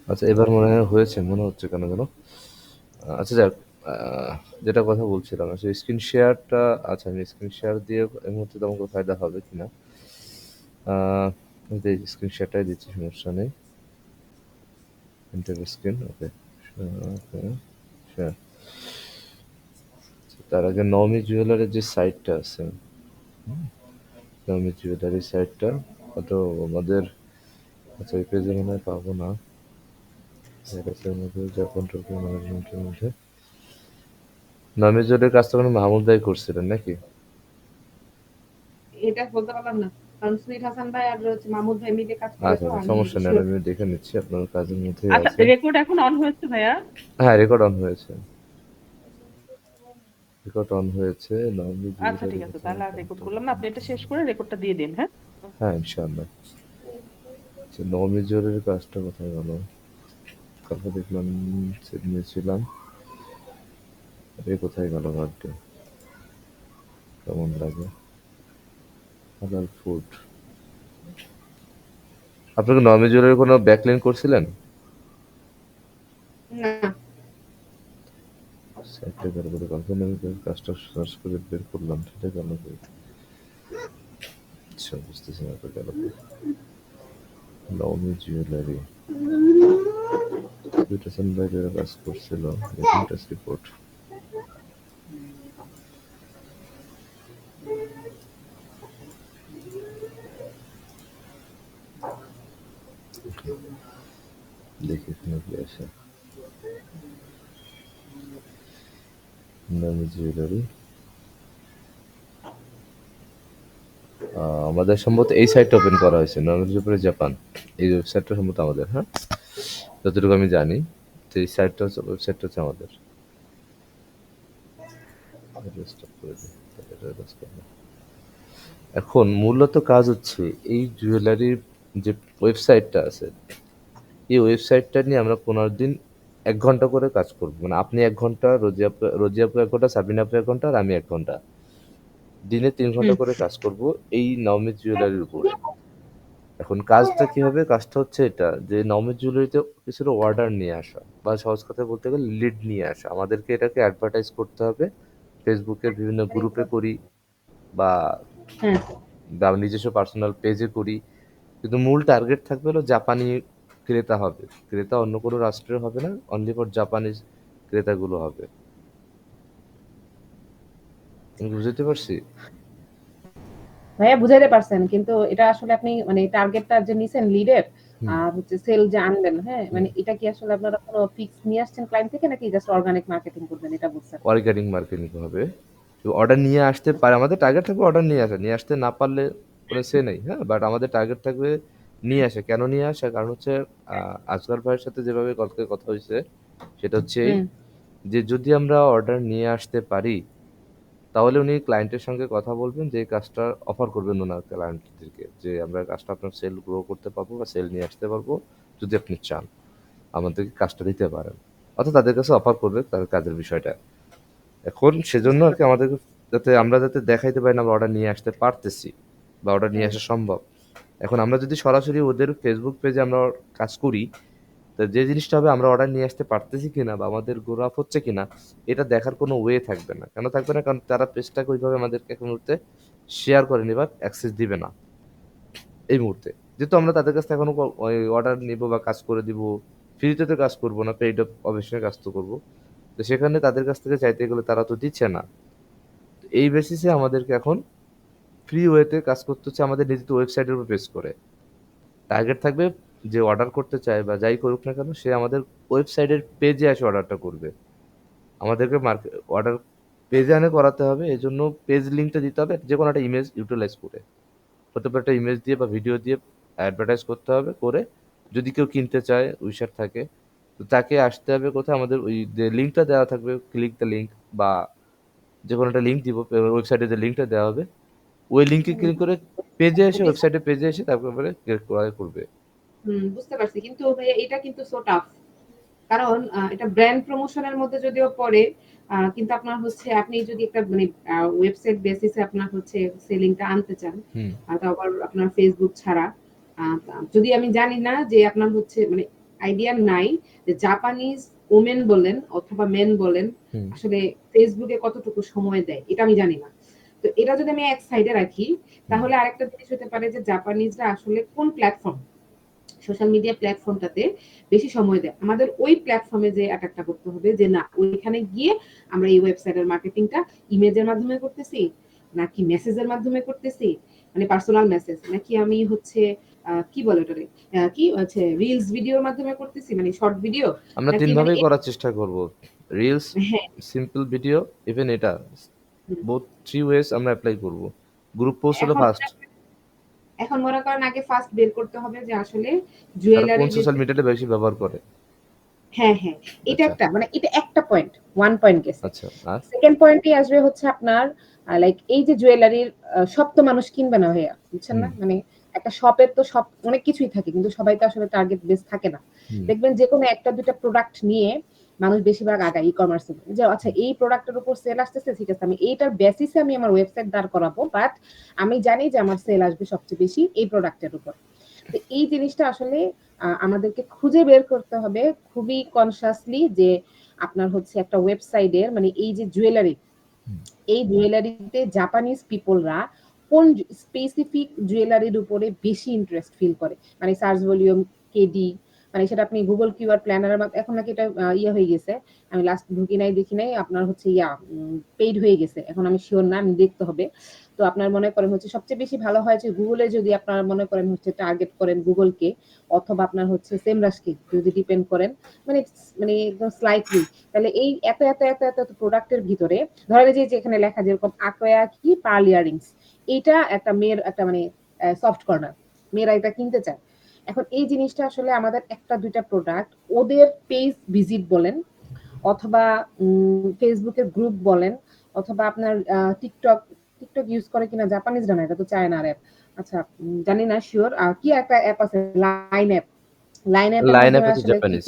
আচ্ছা, এবার মনে হয় হয়েছে, মনে হচ্ছে কেন যেন। আচ্ছা যাক, যেটা কথা বলছিলাম আসলে স্ক্রিন শেয়ারটা। আচ্ছা, আমি স্ক্রিন শেয়ার দিয়ে এই মুহূর্তে তেমন কোনো ফায়দা হবে কিনা। স্ক্রিন শেয়ারটাই দিচ্ছি, সমস্যা নেই। ইন্টারভিউ স্ক্রিন, ওকে। ওকে, শেয়ার। তার আগে নওমি জুয়েলারের যে সাইটটা আছে, নওমি জুয়েলারি সাইটটা, হয়তো আমাদের, আচ্ছা ওই পেজে মনে হয় পাবো না। এর মধ্যে যা কন্ট্রোল ম্যানেজমেন্টের মধ্যে নওমি জুয়েলারির কাজটা কোনো মাহমুদ ভাই করছিলেন নাকি? এটা বলতে পারলাম না, কারণ সুইট হাসান ভাই আর হচ্ছে মাহমুদ ভাই মিলে কাজ করে, আচ্ছা তো আচ্ছা, আমি সমস্যা নেই, শিওর। আমি দেখে নিচ্ছি, আপনার কাজের মধ্যেই আচ্ছা, আছে। রেকর্ড এখন অন হয়েছে ভাইয়া? হ্যাঁ, রেকর্ড অন হয়েছে, রেকর্ড অন হয়েছে। নওমি আচ্ছা ঠিক জুয়েলারি আছে, কোথায় তাহলে আর রেকর্ড কন্ট্রোল। করলাম না, আপনি এটা শেষ করে রেকর্ডটা দিয়ে দিন, হ্যাঁ? হ্যাঁ, ইনশাআল্লাহ। আচ্ছা, নওমি জুয়েলারির কাজটা কোথায় গেল? কালকে দেখলাম সেট নিয়েছিলাম, এ কোথায় গেল বার্থডে? কেমন লাগে হালাল ফুড। আপনাকে নর্মি জুয়েলারি কোনো ব্যাকলিন করছিলেন? না, সাইটটা গেল বলে কালকে আমি কাজটা সার্চ করে বের করলাম, সেটা কেন কি? আচ্ছা, বুঝতেছি না তো গেল কি। নওমি জুয়েলারি সুইটাসন ভাই যারা কাজ করছিল, রেটিংটাস রিপোর্ট। দেখি এখানে কি আসে। নওমি জুয়েলারি, আমাদের সম্ভবত এই সাইটটা ওপেন করা হয়েছে, নওমি জুয়েলারি জাপান। এই ওয়েবসাইটটা সম্ভবত আমাদের, হ্যাঁ, যতটুকু আমি জানি। তো এই সাইটটা হচ্ছে, ওয়েবসাইটটা হচ্ছে আমাদের। এটা stop করে দিই, তাহলে এটা কাজ করবে। এখন মূলত কাজ হচ্ছে এই জুয়েলারির যে ওয়েবসাইটটা আছে, এই ওয়েবসাইটটা নিয়ে আমরা 15 দিন 1 ঘন্টা করে কাজ করব। মানে আপনি 1 ঘন্টা, রোজি আপু 1 ঘন্টা, সাবিনা আপু 1 ঘন্টা, আর আমি 1 ঘন্টা, দিনে 3 ঘন্টা হুম, করে কাজ করব এই নওমিত জুয়েলারির উপরে। এখন কাজটা কি হবে? কাজটা হচ্ছে এটা যে নওমিত জুয়েলারিতে কিছুটা অর্ডার নিয়ে আসা, বা সহজ কথায় বলতে গেলে লিড নিয়ে আসা। আমাদেরকে এটাকে অ্যাডভার্টাইজ করতে হবে, ফেসবুকের বিভিন্ন গ্রুপে করি, বা হ্যাঁ। নিজস্ব পার্সোনাল পেজে করি। কিন্তু মূল টার্গেট থাকবে হলো জাপানি ক্রেতা হবে। ক্রেতা অন্য কোনো রাষ্ট্রের হবে না, অনলি ফর জাপানিজ ক্রেতাগুলো হবে। আমি বুঝতে পারছি? ভাইয়া বুঝাইতে পারছেন, কিন্তু এটা আসলে আপনি মানে টার্গেটটা যে নিছেন লিডের, হুম, হচ্ছে সেল যে আনবেন, হ্যাঁ? হুম। মানে এটা কি আসলে আপনারা কোনো ফিক্স নিয়ে আসছেন ক্লায়েন্ট থেকে, নাকি জাস্ট অর্গানিক মার্কেটিং করবেন এটা বলছেন? অর্গানিক মার্কেটিং হবে। তো অর্ডার নিয়ে আসতে পারে, আমাদের টার্গেট থাকবে অর্ডার নিয়ে আসা। নিয়ে আসতে না পারলে কোনো সে নেই, হ্যাঁ? বাট আমাদের টার্গেট থাকবে নিয়ে আসা। কেন নিয়ে আসা? কারণ হচ্ছে আজকাল ভাইয়ের সাথে যেভাবে কালকে কথা হইছে, সেটা হচ্ছে এই হুম, যে যদি আমরা অর্ডার নিয়ে আসতে পারি, তাহলে উনি ক্লায়েন্টের সঙ্গে কথা বলবেন, যে এই কাজটা অফার করবেন ওনার ক্লায়েন্টদেরকে, যে আমরা কাজটা আপনার সেল গ্রো করতে পারবো বা সেল নিয়ে আসতে পারবো, যদি আপনি চান আমাদেরকে কাজটা দিতে পারেন। অর্থাৎ তাদের কাছে অফার করবে তার কাজের বিষয়টা। এখন সেজন্য বুঝতে আর কি পারছি। আমাদেরকে, যাতে আমরা যাতে দেখাইতে পারি না আমরা অর্ডার নিয়ে আসতে পারতেছি, বা অর্ডার নিয়ে আসা সম্ভব। এখন আমরা যদি সরাসরি ওদের ফেসবুক পেজে আমরা কাজ করি, তো যে জিনিসটা হবে আমরা অর্ডার নিয়ে আসতে পারতেছি কিনা বা আমাদের গ্রো আপ হচ্ছে কিনা, এটা দেখার কোনো ওয়ে থাকবে না। কেন থাকবে না? কারণ তারা পেজটাকে ওইভাবে আমাদেরকে এখন মুহূর্তে শেয়ার করেনি বা অ্যাক্সেস দিবে না এই মুহূর্তে। যেহেতু আমরা তাদের কাছ থেকে এখনো ওই অর্ডার নিবো বা কাজ করে দিব, ফ্রিতে তো কাজ করবো না, পেইড অবশ্যই কাজ তো করবো। তো সেখানে তাদের কাছ থেকে চাইতে গেলে তারা তো দিচ্ছে না। তো এই বেসিসে আমাদেরকে এখন ফ্রি ওয়েতে কাজ করতে হচ্ছে, আমাদের নিজেদের ওয়েবসাইটের উপর বেস করে। টার্গেট থাকবে যে অর্ডার করতে চায় বা যাই করুক না কেন, সে আমাদের ওয়েবসাইটের পেজে এসে অর্ডারটা করবে। আমাদেরকে অর্ডার পেজে এনে করাতে হবে। এজন্য পেজ লিঙ্কটা দিতে হবে, যে কোনো একটা ইমেজ ইউটিলাইজ করে। হতে পারে একটা ইমেজ দিয়ে বা ভিডিও দিয়ে অ্যাডভার্টাইজ করতে হবে করে, যদি কেউ কিনতে চায়, উইশার থাকে, তো তাকে আসতে হবে কোথায়? আমাদের ওই যে লিঙ্কটা দেওয়া থাকবে, ক্লিক দ্য লিঙ্ক, বা যে কোনো একটা লিঙ্ক দিব, ওয়েবসাইটে যে লিঙ্কটা দেওয়া হবে, ওই লিঙ্কে হুম, ক্লিক করে পেজে এসে, বুঝতে ওয়েবসাইটে পেজে এসে তারপরে ক্রয় করবে। বুঝতে পারছি। কিন্তু ভাইয়া এটা কিন্তু সো টাফ। কারণ এটা ব্র্যান্ড প্রমোশন এর মধ্যে যদিও পড়ে, কিন্তু আপনার হচ্ছে আপনি যদি একটা মানে ওয়েবসাইট বেসিস এ আপনার হচ্ছে সেলিংটা আনতে চান, হুম। তাও আবার আপনার ফেসবুক ছাড়া। যদি আমি জানি না যে আপনার হচ্ছে মানে আইডিয়া নাই যে জাপানিজ ওমেন বলেন অথবা মেন বলেন হুম। আসলে ফেসবুকে কতটুকু সময় দেয়, এটা আমি জানি না। তো এটা যদি আমি এক সাইডে রাখি, তাহলে আরেকটা জিনিস হতে পারে যে জাপানিজরা আসলে কোন প্ল্যাটফর্ম, সোশ্যাল মিডিয়া প্ল্যাটফর্মটাতে বেশি সময় দেয়। আমাদের ওই প্ল্যাটফর্মে যে অ্যাটাকটা করতে হবে যে না ওইখানে গিয়ে আমরা এই ওয়েবসাইটের মার্কেটিংটা ইমেজের মাধ্যমে করতেছি নাকি মেসেজের মাধ্যমে করতেছি, মানে পার্সোনাল মেসেজ, নাকি আমি হচ্ছে কি বলে ওটারে কি হচ্ছে রিলস ভিডিওর মাধ্যমে করতেছি মানে শর্ট ভিডিও, আমরা নাকি 3 মানে ভাবেই করার চেষ্টা করব। রিলস, হ্যাঁ সিম্পল ভিডিও, ইভেন এটা। হুম। বোথ 3 ওয়েজ আমরা এপ্লাই করব। গ্রুপ পোস্ট হলো এখন ফার্স্ট। এখন মনে করেন আগে ফার্স্ট বের করতে হবে যে আসলে তারা কোন জুয়েলারি যে সোশ্যাল মিডিয়াটা বেশি ব্যবহার করে। হ্যাঁ হ্যাঁ, এটা আচ্ছা, একটা মানে এটা একটা পয়েন্ট, ওয়ান পয়েন্ট গেছে। আচ্ছা। আর? সেকেন্ড পয়েন্টই আসবে হচ্ছে আপনার লাইক এই যে জুয়েলারির সব তো মানুষ কিনবে না ভাইয়া, বুঝছেন হুম, না? মানে একটা শপের তো সব অনেক কিছুই থাকে কিন্তু সবাই তো আসলে টার্গেট বেস থাকে না। হুম, দেখবেন যে কোনো একটা দুইটা প্রোডাক্ট নিয়ে মানুষ বেশিরভাগ আগায় ই কমার্সে, যে আচ্ছা এই প্রোডাক্টের উপর সেল আসতেছে, ঠিক আছে আমি এইটার বেসিসে আমি আমার ওয়েবসাইট দাঁড় করাবো, বাট আমি জানি যে আমার সেল আসবে সবচেয়ে বেশি এই প্রোডাক্টের উপর। তো এই জিনিসটা আসলে আমাদেরকে খুঁজে বের করতে হবে খুবই কনসিয়াসলি যে আপনার হচ্ছে একটা ওয়েবসাইটের মানে এই যে জুয়েলারি, হুম। এই জুয়েলারিতে জাপানিজ পিপলরা কোন স্পেসিফিক জুয়েলারির উপরে বেশি ইন্টারেস্ট ফিল করে, মানে সার্চ ভলিউম, কেডি, মানে সেটা আপনি গুগল কিওয়ার্ড প্ল্যানার এখন নাকি এটা ইয়ে হয়ে গেছে, আমি লাস্ট ঢুকি নাই দেখি নাই, আপনার হচ্ছে পেইড হয়ে গেছে, এখন আমি শিওর না, আমি দেখতে হবে। তো আপনার মনে করেন হচ্ছে সবচেয়ে বেশি ভালো হয় যে গুগলে যদি আপনার মনে করেন হচ্ছে টার্গেট করেন গুগলকে অথবা আপনার হচ্ছে সেমরাশকে যদি ডিপেন্ড করেন, মানে মানে একদম স্লাইটলি, তাহলে এই এত এত এত এত প্রোডাক্টের ভিতরে ধরেন যে যেখানে লেখা যেরকম আকোয়া কি পার্ল ইয়ারিংস, এইটা একটা মেয়ের একটা মানে সফট কর্নার, মেয়েরা এটা কিনতে চায়। এখন এই জিনিসটা আসলে আমাদের একটা দুইটা প্রোডাক্ট ওদের পেজ ভিজিট বলেন অথবা ফেসবুকের গ্রুপ বলেন অথবা আপনার টিকটক, টিকটক ইউজ করে কিনা জাপানিজরা না, এটা তো চায়নার অ্যাপ। আচ্ছা জানি না শিওর, কি একটা অ্যাপ আছে লাইন অ্যাপ, লাইন অ্যাপের লাইন আপ মাধ্যমে হচ্ছে আসলে কি জাপানিজ।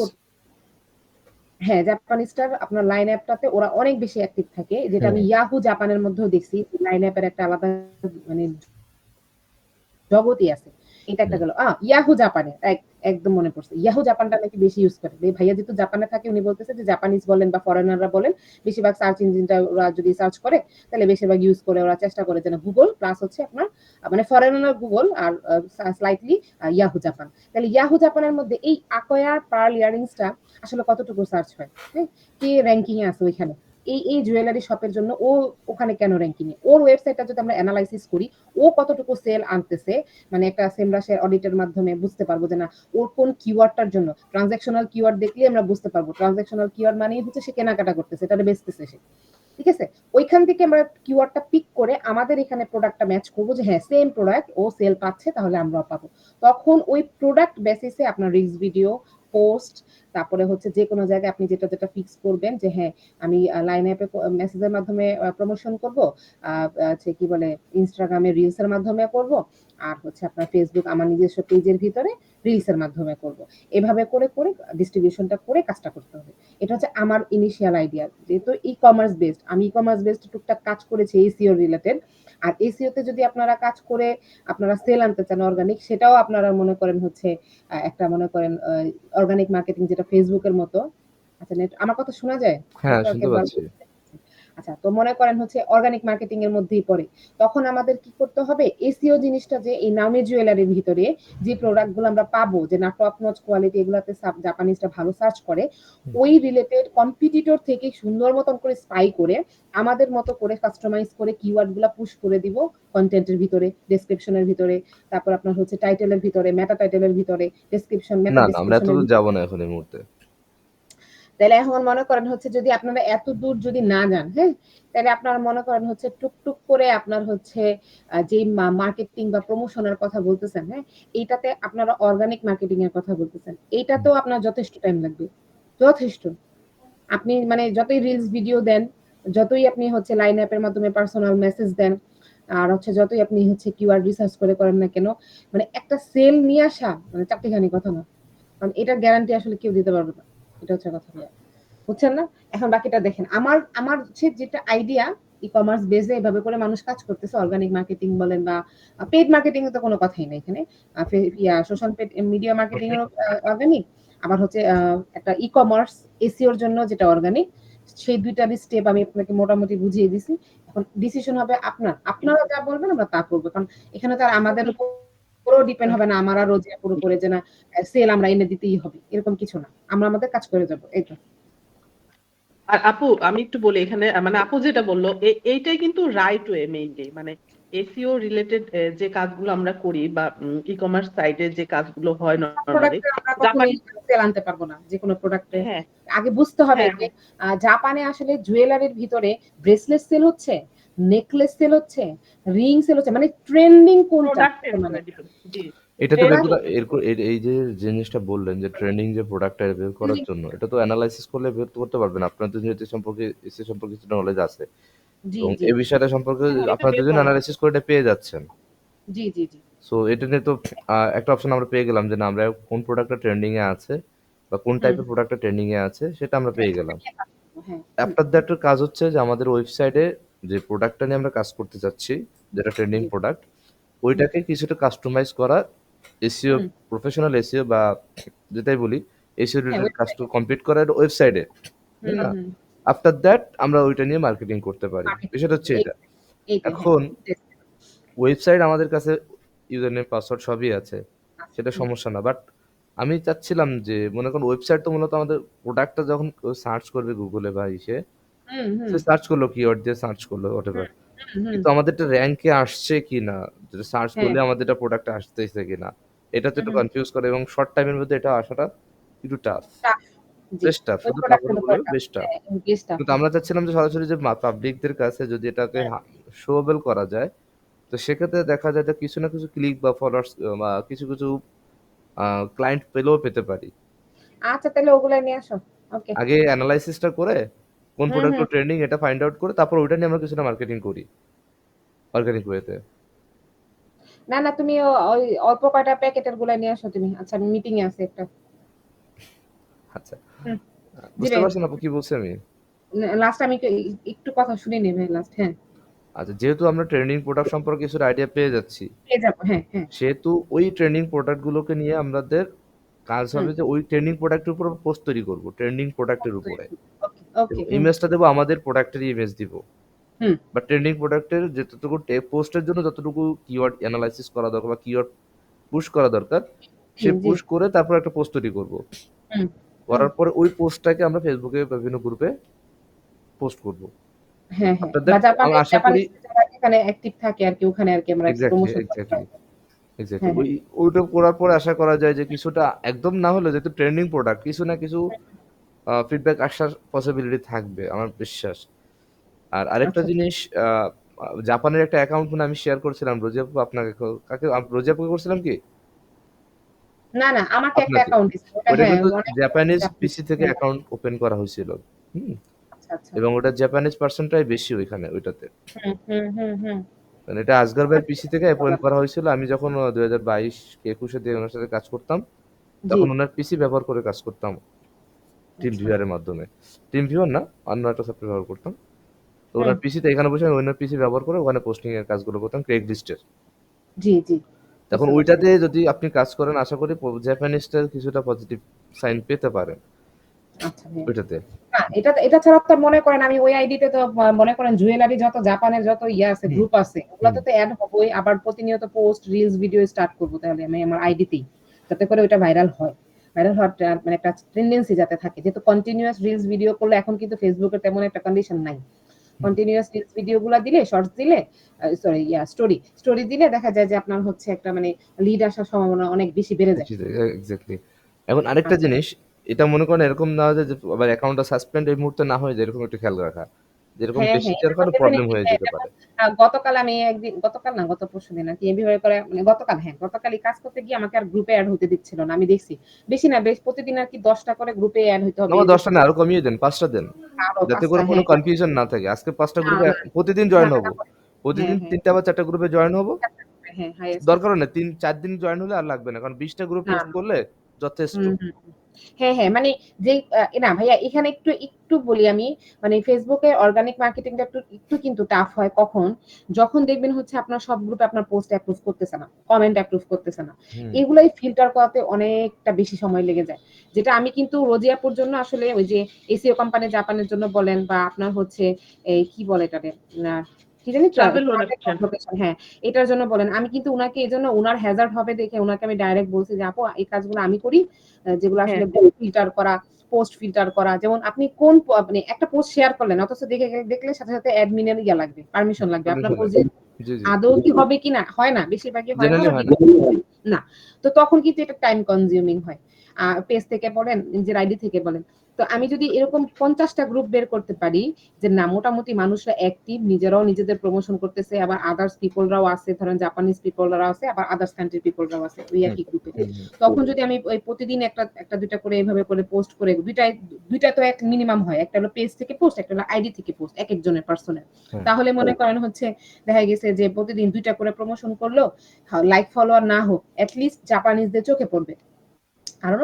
হ্যাঁ জাপানিজটার আপনার লাইন অ্যাপটাতে ওরা অনেক বেশি অ্যাক্টিভ থাকে, যেটা হুম, আমি ইয়াহু জাপানের মধ্যেও দেখছি লাইন অ্যাপের একটা আলাদা মানে জগতই আছে। এটা একটা হুম। গেল ইয়াহু জাপানে একদম মনে পড়ছে, ইয়াহু জাপানটা নাকি বেশি ইউজ করে। এই ভাইয়া যেহেতু জাপানে থাকে উনি বলতেছে যে জাপানিজ বলেন বা ফরেনাররা বলেন বেশিরভাগ সার্চ ইঞ্জিনটা ওরা যদি সার্চ করে তাহলে বেশিরভাগ ইউজ করে, ওরা চেষ্টা করে যেন গুগল প্লাস হচ্ছে আপনার মানে ফরেনার গুগল আর স্লাইটলি ইয়াহু জাপান। তাহলে ইয়াহু জাপানের মধ্যে এই আকোয়া পার্ল ইয়ারিংসটা আসলে কতটুকু সার্চ হয়, হ্যাঁ কে র্যাঙ্কিং এ আছে ওইখানে, এই জুয়েলারি শপের জন্য ও ওখানে কেন র্যাঙ্কিং এ, ওর ওয়েবসাইটটা যদি আমরা অ্যানালাইসিস করি ও কতটুকু সেল আনতেছে, মানে একটা সেমরাশের অডিটের মাধ্যমে বুঝতে পারবো যে না ওর কোন কিওয়ার্ডটার জন্য, ট্রানজাকশনাল কিওয়ার্ড দেখলে আমরা বুঝতে পারবো ট্রানজাকশনাল কিওয়ার্ড মানেই হচ্ছে সে কেনাকাটা করতেছে, এটা বেচতেছে সে, ঠিক আছে। ওইখান থেকে আমরা কিওয়ার্ডটা পিক করে আমাদের এখানে প্রোডাক্টটা ম্যাচ করবো যে হ্যাঁ সেম প্রোডাক্ট ও সেল পাচ্ছে তাহলে আমরাও পাবো। তখন ওই প্রোডাক্ট বেসিসে আপনার রিলস ভিডিও, পোস্ট, তারপরে হচ্ছে যে কোনো জায়গায় আপনি যেটা যেটা ফিক্স করবেন যে হ্যাঁ আমি লাইন অ্যাপে মেসেজের মাধ্যমে প্রমোশন করব, কি বলে ইনস্টাগ্রামে রিলস এর মাধ্যমে করব, আর হচ্ছে আপনার ফেসবুক আমার নিজস্ব পেজের ভিতরে রিলস এর মাধ্যমে করব। এভাবে করে করে ডিস্ট্রিবিউশনটা করে কাজটা করতে হবে। এটা হচ্ছে আমার ইনিশিয়াল আইডিয়া, যেহেতু ই কমার্স বেসড, আমি ই কমার্স বেসড টুকটাক কাজ করেছি এসিও রিলেটেড। আর এসিও তে যদি আপনারা কাজ করে আপনারা সেল আনতে চান অর্গানিক, সেটাও আপনারা মনে করেন হচ্ছে একটা মনে করেন অর্গানিক মার্কেটিং যেটা ফেসবুকের মতো। আচ্ছা আমার কথা শোনা যায়? হ্যাঁ, শুনতে নেটওয়ার্কের পাচ্ছি। আচ্ছা তো মনে করেন হচ্ছে অর্গানিক মার্কেটিং এর মধ্যেই পড়ে। তখন আমাদের কি করতে হবে, এসইও জিনিসটা যে এই নামে জুয়েলারির ভিতরে যে প্রোডাক্ট গুলো আমরা পাবো যে না টপ নচ কোয়ালিটি এগুলাতে জাপানিজরা ভালো সার্চ করে, হুম। ওই রিলেটেড কম্পিটিটর থেকে সুন্দর মতন করে স্পাই করে আমাদের মতো করে কাস্টমাইজ করে কিওয়ার্ড গুলা পুশ করে দিব কন্টেন্টের ভিতরে, ডেসক্রিপশনের ভিতরে, তারপর আপনার হচ্ছে টাইটেলের ভিতরে, মেটা টাইটেলের ভিতরে, ডেসক্রিপশন, মেটা না, না আমরা ডেসক্রিপশনের এতদূর ভিতরে। যাব না এখন এই মুহূর্তে। তাহলে এখন মনে করেন হচ্ছে যদি আপনারা এত দূর যদি না যান, হ্যাঁ তাহলে আপনারা মনে করেন হচ্ছে টুকটুক করে আপনার হচ্ছে যে মার্কেটিং বা প্রমোশনের কথা বলতেছেন, হ্যাঁ এইটাতে আপনারা অর্গানিক মার্কেটিং এর কথা বলতেছেন, এইটাতেও আপনার যথেষ্ট টাইম লাগবে, যথেষ্ট। আপনি মানে যতই রিলস ভিডিও দেন, যতই আপনি হচ্ছে লাইন অ্যাপের মাধ্যমে পার্সোনাল মেসেজ দেন, আর হচ্ছে যতই আপনি হচ্ছে কিওয়ার্ড রিসার্চ করে করেন না কেন, মানে একটা সেল নিয়ে আসা মানে চারটিখানি কথা না, কারণ এটার গ্যারান্টি আসলে কেউ দিতে পারবে না। এটা হচ্ছে কথা, বুঝছেন না? এখন বাকিটা দেখেন। আমার আমার হচ্ছে যেটা আইডিয়া ই-কমার্স বেজে এভাবে করে মানুষ কাজ করতেছে। অর্গানিক মার্কেটিং বলেন বা পেইড মার্কেটিং এর তো কোনো কথাই নাই এখানে। সোশ্যাল মিডিয়া মার্কেটিং এর অর্গানিক, আবার হচ্ছে একটা ই-কমার্স এসইও এর জন্য যেটা অর্গানিক, সেই দুইটারই স্টেপ আমি আপনাকে মোটামুটি বুঝিয়ে দিছি। এখন ডিসিশন হবে আপনার। আপনারা যা বলবেন আমরা তা করব। কারণ এখানে তো আর আমাদের উপরও ডিপেন্ড হবে না, আমার আর রোজিয়ার উপরে যে না সেল আমরা এনে দিতেই হবে। এরকম কিছু না। আমরা আমাদের কাজ করে যাব। এই তো। আর আপু আমি একটু বলি এখানে, মানে আপু যেটা বললো এইটাই কিন্তু রাইট ওয়ে মেইনলি, মানে এসইও রিলেটেড যে কাজগুলো আমরা করি বা ই কমার্স সাইটে যে কাজগুলো হয় নর্মালি প্রোডাক্টে আমরা কখনোই জাপানি। সেল আনতে পারবো না। যেকোনো প্রোডাক্টে হ্যাঁ আগে বুঝতে হবে হ্যাঁ যে জাপানে আসলে জুয়েলারির ভিতরে ব্রেসলেট সেল হচ্ছে, নেকলেস সেল হচ্ছে, রিং সেল হচ্ছে, মানে ট্রেন্ডিং কোনটা প্রোডাক্টের মানে উপরে ডিপেন্ড। জি এটা তো ট্রেন্ডিং। বেগুলা এই যে জিনিসটা বললেন যে ট্রেন্ডিং যে প্রোডাক্টটা বের করার জন্য, এটা তো অ্যানালাইসিস করলে বের করতে পারবেন। আপনার তো যেহেতু সম্পর্কে এসে সম্পর্কে কিছু নলেজ আছে জি এবং জি এই বিষয়টা সম্পর্কে হ্যাঁ এটা আপনার বের দুজন করা যায়। অ্যানালাইসিস করে এটা পেয়ে যাচ্ছেন। জি জি জি সো এটা নিয়ে তো একটা অপশন আমরা পেয়ে গেলাম যে না, আমরা কোন প্রোডাক্টটা ট্রেন্ডিং এ আছে বা কোন হুম টাইপের প্রোডাক্টটা ট্রেন্ডিং এ আছে সেটা আমরা হ্যাঁ পেয়ে গেলাম। হ্যাঁ আফটার দ্যাট এর কাজ হচ্ছে যে আমাদের ওয়েবসাইটে যে প্রোডাক্টটা নিয়ে আমরা কাজ করতে চাচ্ছি, যেটা ট্রেন্ডিং জি প্রোডাক্ট, হুম ওইটাকে কিছুটা কাস্টমাইজ করা, এসইও হুম প্রফেশনাল এসইও বা যেটাই বলি এসইও হ্যাঁ রিলেটেড কাজ কমপ্লিট করা ওয়েবসাইটে, তাই হুম না? হুম আফটার দ্যাট আমরা ওইটা নিয়ে মার্কেটিং করতে পারি। মার্কেটিং বিষয়টা হচ্ছে এটা। এইটাই হ্যাঁ এখন ওয়েবসাইট আমাদের কাছে ইউজার নেম পাসওয়ার্ড সবই আছে, সেটা হুম সমস্যা না। বাট আমি চাচ্ছিলাম যে মনে করুন ওয়েবসাইট তো মূলত আমাদের প্রোডাক্টটা যখন সার্চ করবে গুগলে বা ইসে, হুম হুম সে সার্চ করলো, কিওয়ার্ড দিয়ে সার্চ করলো হুম হোয়াটএভার, হুম কিন্তু আমাদেরটা র্যাঙ্কে আসছে কিনা, যেটা সার্চ হ্যাঁ করলে আমাদেরটা প্রোডাক্টে আসতেছে কিনা, এটা তো একটু হুম কনফিউজ করে এবং শর্ট টাইমের মধ্যে এটা আসাটা একটু টাফ, টাফ জি বেশ টাফ, ওই শুধু টাফ প্রোডাক্টের উপর বলে টাফ বেশ টাফ। হ্যাঁ বেশ টাফ কিন্তু আমরা চাচ্ছিলাম যে সরাসরি যে পাবলিকদের কাছে যদি এটাকে শোবেল করা যায়, তো সেক্ষেত্রে দেখা যায় যে কিছু না কিছু ক্লিক বা ফলোয়ার্স বা কিছু কিছু ক্লায়েন্ট পেলেও পেতে পারি। আচ্ছা তাহলে ওগুলা নিয়ে আসো ওকে আগে অ্যানালাইসিসটা করে কোন হুম প্রোডাক্ট হুম ট্রেন্ডিং এটা ফাইন্ড আউট করে তারপর ওইটা নিয়ে আমরা কিছুটা মার্কেটিং করি অর্গানিক ওয়েতে। না না তুমি ওই অল্প কয়টা প্যাকেটের গুলা নিয়ে আসো তুমি আচ্ছা আমি মিটিং এ আছি একটা আচ্ছা, হুম জি বুঝতে ভাই পারছেন আপু কি বলছি আমি? লাস্ট আমি একটু কথা শুনে নেবে লাস্ট হ্যাঁ আচ্ছা, যেহেতু আমরা ট্রেন্ডিং প্রোডাক্ট সম্পর্কে কিছু আইডিয়া পেয়ে যাচ্ছি, পেয়ে যাবো হ্যাঁ হ্যাঁ সেহেতু ওই ট্রেন্ডিং প্রোডাক্টগুলোকে নিয়ে আমাদের কাজ হুম হবে যে ওই ট্রেন্ডিং প্রোডাক্টের উপর পোস্ট তৈরি করব, ট্রেন্ডিং প্রোডাক্টের উপরে, ওকে ওকে এবং হুম ইমেজটা দেবো আমাদের প্রোডাক্টের ইমেজ দিব হুম বা ট্রেন্ডিং প্রোডাক্টের যতটুকু পোস্টের জন্য যতটুকু কিওয়ার্ড অ্যানালাইসিস করা দরকার বা কিওয়ার্ড পুশ করা দরকার, সে হুম, জি পুশ করে তারপর একটা পোস্ট তৈরি করব। হুম হুম করার পরে ওই পোস্টটাকে আমরা ফেসবুকে বিভিন্ন গ্রুপে পোস্ট করব। হ্যাঁ হ্যাঁ আফটার বা দ্যাট আমি জাপানিজ আশা করি জাপানিজ যারা এখানে অ্যাক্টিভ থাকে আর কি ওখানে আর কি আমরা এক্স্যাক্টলি প্রমোশন করতে এক্স্যাক্টলি পারি এক্স্যাক্টলি হ্যাঁ হ্যাঁ ওইটা করার পরে আশা করা যায় যে কিছুটা একদম না হলে যেহেতু ট্রেন্ডিং প্রোডাক্ট কিছু না কিছু ফিডব্যাক আসার পসিবিলিটি থাকবে আমার বিশ্বাস। আর আরেকটা আচ্ছা জিনিস, আহ, জাপানের একটা অ্যাকাউন্ট মানে আমি শেয়ার করছিলাম রোজিয়াপু আপনাকে, কাকে রোজিয়াপুকে করছিলাম কি না না আমাকে একটা আপনাকে? অ্যাকাউন্ট দিছে ওটা ওটা হ্যাঁ কিন্তু অনেক জাপানিজ জাপানিজ পিসি থেকে হ্যাঁ অ্যাকাউন্ট ওপেন করা হয়েছিল। হুম। আচ্ছা আচ্ছা এবং ওটা জাপানিজ পার্সনটাই বেশি ওইখানে ওইটাতে, হুম হুম হুম হুম মানে এটা আসগার ভাইয়ের পিসি থেকে অ্যাপয়েন্ট বললাম। করা হয়েছিল। আমি যখন 2022-21 দিয়ে ওনার সাথে কাজ করতাম, জি তখন ওনার পিসি ব্যবহার করে কাজ করতাম টিম আচ্ছা ভিউয়ারের মাধ্যমে। টিম ভিউয়ার না, অন্য একটা সফটওয়্যার ব্যবহার করতাম। তো হুম ওনার পিসিতে এখানে বসে আমি ওনার পিসি ব্যবহার করে ওখানে পোস্টিং এর কাজগুলো করতাম ক্রেগ লিস্টের। জি জি তখন বুঝতে পারছি ওইটাতে যদি আপনি কাজ করেন আশা করি জাপানিজটার কিছুটা পজিটিভ সাইন পেতে পারেন আচ্ছা হ্যাঁ ওইটাতে। না এটা এটা ছাড়া তো মনে করেন আমি ওই আইডিতে তো মনে করেন জুয়েলারি যত জাপানের যত ইয়ে আছে হুম গ্রুপ আছে হুম ওগুলাতে তো অ্যাড হবই আবার প্রতিনিয়ত পোস্ট রিলস ভিডিও স্টার্ট করব তাহলে আমি আমার আইডিতেই যাতে করে ওটা ভাইরাল হয় ভাইরাল হওয়ার মানে একটা টেন্ডেন্সি যাতে থাকে যেহেতু কন্টিনিউয়াস রিলস ভিডিও করলে এখন কিন্তু ফেসবুকের তেমন একটা কন্ডিশন নাই হুম কন্টিনিউয়াস রিলস ভিডিও গুলা দিলে শর্টস দিলে সরি স্টোরি স্টোরি দিলে দেখা যায় যে আপনার হচ্ছে একটা মানে লিড আসার সম্ভাবনা অনেক বেশি বেড়ে যায় এক্স্যাক্টলি। এখন আরেকটা আচ্ছা জিনিস, এটা মনে করেন এরকম না হয় যে আবার অ্যাকাউন্টটা সাসপেন্ড এই মুহূর্তে না হয়ে যায়, এরকম একটু খেয়াল রাখা, যেরকম হ্যাঁ, বেশি হ্যাঁ, শেয়ার এটা তো করার প্রবলেম ডেফিনিটলি হয়ে হ্যাঁ, যেতে যেমন পারে। গতকাল আমি একদিন গতকাল না গত পরশুদিন আরকি এভাবে করে মানে গতকাল হ্যাঁ, গতকালই কাজ করতে গিয়ে আমাকে আর গ্রুপে এড হতে দিচ্ছিল না। আমি দেখছি। বেশি না বেশ প্রতিদিন আরকি ১০ টা করে গ্রুপে এড হইতে হবে। আমার এরকম 10টা না আরো কমিয়ে দেন, 5টা দেন, আরো ৫ যাতে টা করে কোনো হ্যাঁ, হ্যাঁ। কনফিউশন না থাকে। আজকে 5টা না, গ্রুপে না প্রতিদিন জয়েন হব, ঝামেলা করে। হ্যাঁ, প্রতিদিন হ্যাঁ। 3টা বা 4টা গ্রুপে জয়েন হব। হ্যাঁ, হাইয়েস্ট দরকারও নেই 3-4 দিন জয়েন হলে আর লাগবে না, কারণ 20টা গ্রুপ না, পোস্ট না। করলে যথেষ্ট। হুম, হুম। হ্যাঁ, হ্যাঁ। মানে যেই না ভাইয়া এখানে একটু বলি আমি। মানে Facebook এ অর্গানিক মার্কেটিংটা একটু কিন্তু টাফ হয় কখন? যখন দেখবেন হচ্ছে আপনার সব গ্রুপে আপনার পোস্ট অ্যাপ্রুভ করতেছে না। কমেন্ট অ্যাপ্রুভ করতেছে না। হুম, এগুলাই ফিল্টার করাতে অনেকটা বেশি সময় লেগে যায়। যেটা আমি কিন্তু রোজিয়াপুর জন্য আসলে ওই যে এসইও কোম্পানি জাপানের জন্য বলেন বা আপনার হচ্ছে এই কি বলে এটারে? না কি জানি ট্রাভেল ট্রাভেল লোকেশন। লোকেশন হ্যাঁ, এটার জন্য বলেন। আমি কিন্তু উনাকে এজন্য উনার হ্যাজার্ড হবে দেখে উনাকে আমি ডাইরেক্ট বলছি যে, "আপু এই কাজগুলো আমি করি। যেগুলো হ্যাঁ, আসলে ফিল্টার করা, পোস্ট ফিল্টার করা। যেমন আপনি কোন মানে একটা পোস্ট শেয়ার করলেন অথচ দেখলে সাথে, সাথে অ্যাডমিন এর লাগবে, পারমিশন লাগবে। আপনার পারমিশন পোস্ট লাগবে। যে জি, জি। আদৌ কি হবে কিনা? হয় না। বেশিরভাগই হয় না জেনারেলি বা হয় না। ডিরেক্ট না। তো তখন কিন্তু এটা টাইম কনজিউমিং হয়। পেজ থেকে বলেন, নিজের আইডি থেকে বলেন। তো আমি যদি এরকম ৫০ টা গ্রুপ বের করতে পারি যে না মোটামুটি মানুষরা অ্যাক্টিভ, নিজেরাও নিজেদের প্রমোশন করতেছে, আবার আদার্স পিপল রাও আছে, ধরেন জাপানিজ পিপল রাও আছে, আবার আদার্স কান্ট্রি পিপল রাও আছে ওই হুম, একই গ্রুপে। হুম, হুম। তখন যদি আমি ওই প্রতিদিন একটা ২ টা করে এভাবে করে পোস্ট করে ২ টা তো এক মিনিমাম হয়। একটা হলো পেজ থেকে পোস্ট, একটা হলো আইডি থেকে পোস্ট একেকজনের পার্সোনাল। হ্যাঁ, তাহলে মনে করেন হচ্ছে দেখা গেছে যে প্রতিদিন ২ টা করে প্রমোশন করলো। লাইক ফলোয়ার না হোক, এট লিস্ট জাপানিজদের চোখে পড়বে।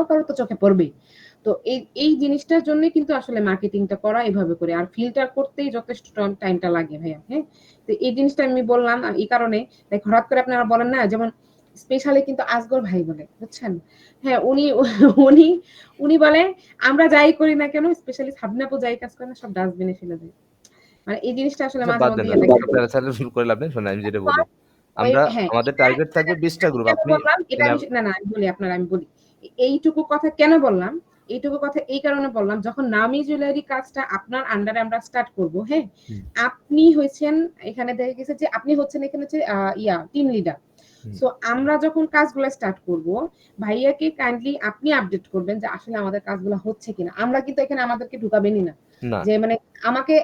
কারো তো চোখে পড়বেই। তো এই জিনিসটার জন্যই কিন্তু আসলে মার্কেটিংটা করা এভাবে করে। আর ফিল্টার করতেই যথেষ্ট টাইমটা লাগে ভাইয়া, হ্যাঁ? তো এই জিনিসটা আমি বললাম এই কারণে লাইক হঠাৎ করে আপনারা বলেন না যেমন স্পেশালি কিন্তু আসগর ভাই বলে, বুঝছেন? হ্যাঁ, উনি উনি বলে আমরা যাই করি না কেন স্পেশালি সাবিনা আপু যাই কাজ করে না সব ডাস্টবিনে ফেলে দেয়। মানে এই জিনিসটা আসলে আচ্ছা মাঝে বাদ মধ্যে দেন। ইয়ে লাগে। এত প্যারা-স্যারা শুরু করে লাভ নেই। শোনেন আমি যেটা বলি। ওই আমরা হ্যাঁ, আমাদের টার্গেট থাকবে ২০ টা গ্রুপ। কেন আপনি বললাম এটা মানে আমি না, না আমি বলি আমি বলি। এইটুকু কথা কেন বললাম? এইটুকু কথা এই কারণে বললাম যখন নামি জুয়েলারি কাজটা আপনার আন্ডারে আমরা স্টার্ট করব, হ্যাঁ? হুম, আপনি হইছেন এখানে দেখা গেছে যে আপনি হচ্ছেন এখানে হচ্ছে টিম লিডার। হুম। সো আমরা যখন কাজগুলা স্টার্ট করব, ভাইয়াকে কাইন্ডলি আপনি আপডেট করবেন যে আসলে আমাদের কাজগুলা হচ্ছে কিনা। আমরা কিন্তু এখানে আমাদেরকে ঢুকাবেনই না। না। যে মানে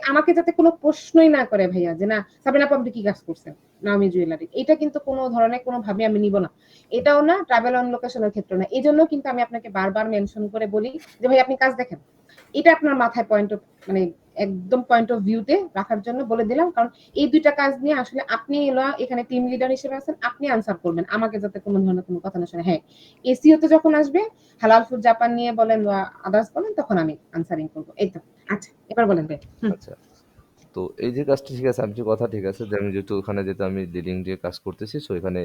আমাকে যাতে কোনো প্রশ্নই না করে ভাইয়া যে না সাবিনা আপু আপনি কি কাজ করছেন? Naomi jewellery. এটা কিন্তু কোনো ধরনের কোনোভাবে আমি নিব না। এটাও না ট্রাভেল অন লোকেশন এর ক্ষেত্রেও না। এজন্য কিন্তু আমি আপনাকে বারবার মেনশন করে বলি যে ভাই আপনি কাজ দেখেন। এটা আপনার মাথায় মানে একদম পয়েন্ট অফ ভিউ তে রাখার জন্য বলে দিলাম। কারণ এই ২ টা কাজ নিয়ে আসলে আপনি এখানে টিম লিডার হিসেবে আছেন। আপনি আনসার করবেন। আমাকে যাতে কোনো ধরনের কোনো কথা না শোনে। হ্যাঁ, এসইও তে যখন আসবে হালাল ফুড জাপান নিয়ে বলেন বা আদার্স বলেন তখন আমি আনসারিং করব। এই তো। আচ্ছা, এবার বলেন ভাই। হুম। আচ্ছা। তো এই যে কাজটা ঠিক আছে, আমি যে কথা ঠিক আছে যে আমি যেহেতু ওখানে যেহেতু আমি লিডিং দিয়ে কাজ করতেছি, সো এখানে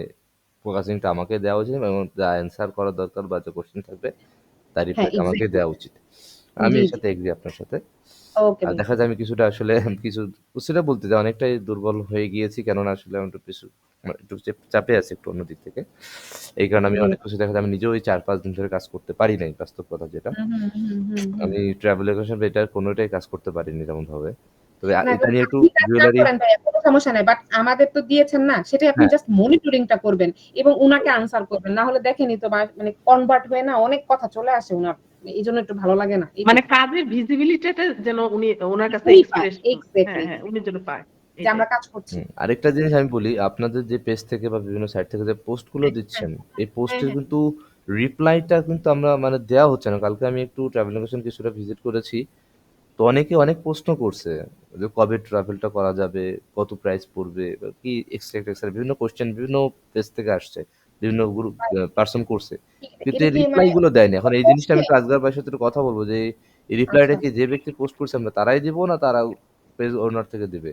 ফোকাসিংটা আমাকে দেওয়া উচিত এবং যা অ্যান্সার করা দরকার বা যে কোশ্চেন থাকবে তার হ্যাঁ, রিপ্লাইটা আমাকে এক্সাক্টলি। দেওয়া উচিত। আমি জি, এর জি। সাথে এগ্রি আপনার সাথে। ওকে আর ভাই। দেখা যায় আমি কিছুটা আসলে কিছু সেটা বলতে যে অনেকটাই দুর্বল হয়ে গিয়েছি, কেননা আসলে আমি একটু মানে একটু চাপে আছি একটু অন্য দিক থেকে। এই কারণে আমি জি। অনেক কিছু দেখা যায় আমি নিজেও ওই ৪-৫ দিন ধরে কাজ করতে পারি নাই, বাস্তব কথা যেটা। হুম, হুম, হুম, হুম, হুম। আমি ট্রাভেল এডুকেশন এটার কোনটাই কাজ করতে পারিনি তেমনভাবে। তবে না এটা নিয়ে একটু আপনি কাজ না জুয়েলারি করেন ভাইয়া কোনো সমস্যা নাই। বাট আমাদের তো দিয়েছেন না। সেটাই আপনি হ্যাঁ, জাস্ট মনিটরিং টা করবেন এবং উনাকে আনসার করবেন। না হলে দেখেনই তো মানে কনভার্ট হয়ে না অনেক কথা চলে আসে উনার। এজন্য একটু ভালো লাগে না। মানে এইটুকু। কাজের ভিজিবিলিটিটা যেন উনি ওনার কাছে উনি পায়। এক্সপ্রেস হ্যাঁ, এক্সাক্টলি, হ্যাঁ, উনি যেন পায়। যে এটাই। আমরা কাজ করছি। আরেকটা জিনিস আমি বলি, আপনাদের যে পেজ থেকে বা বিভিন্ন সাইট থেকে যে পোস্টগুলো হ্যাঁ, হ্যাঁ, দিচ্ছেন, এই হ্যাঁ, পোস্টের হ্যাঁ। কিন্তু রিপ্লাইটা কিন্তু আমরা মানে দেওয়া হচ্ছে না। কালকে আমি একটু ট্রাভেল লোকেশন কিছুটা ভিজিট করেছি। তো অনেকে অনেক প্রশ্ন করছে যে কবে ট্রাভেলটা করা যাবে, কত প্রাইস পড়বে, বা কি এক্সট্রা বিভিন্ন কোশ্চেন বিভিন্ন পেজ থেকে আসছে, বিভিন্ন গ্রুপ পার্সন করছে। কিন্তু এটা এই কি রিপ্লাই মানে গুলো দেয়নি। এখন এই জিনিসটা পোস্টে আমি একটু আজগার ভাইয়ের সাথে একটু কথা বলবো যে এই রিপ্লাইটা আচ্ছা। কি যে ব্যক্তি পোস্ট করছে আমরা তারাই দিব না তারা পেজ ওনার থেকে দিবে?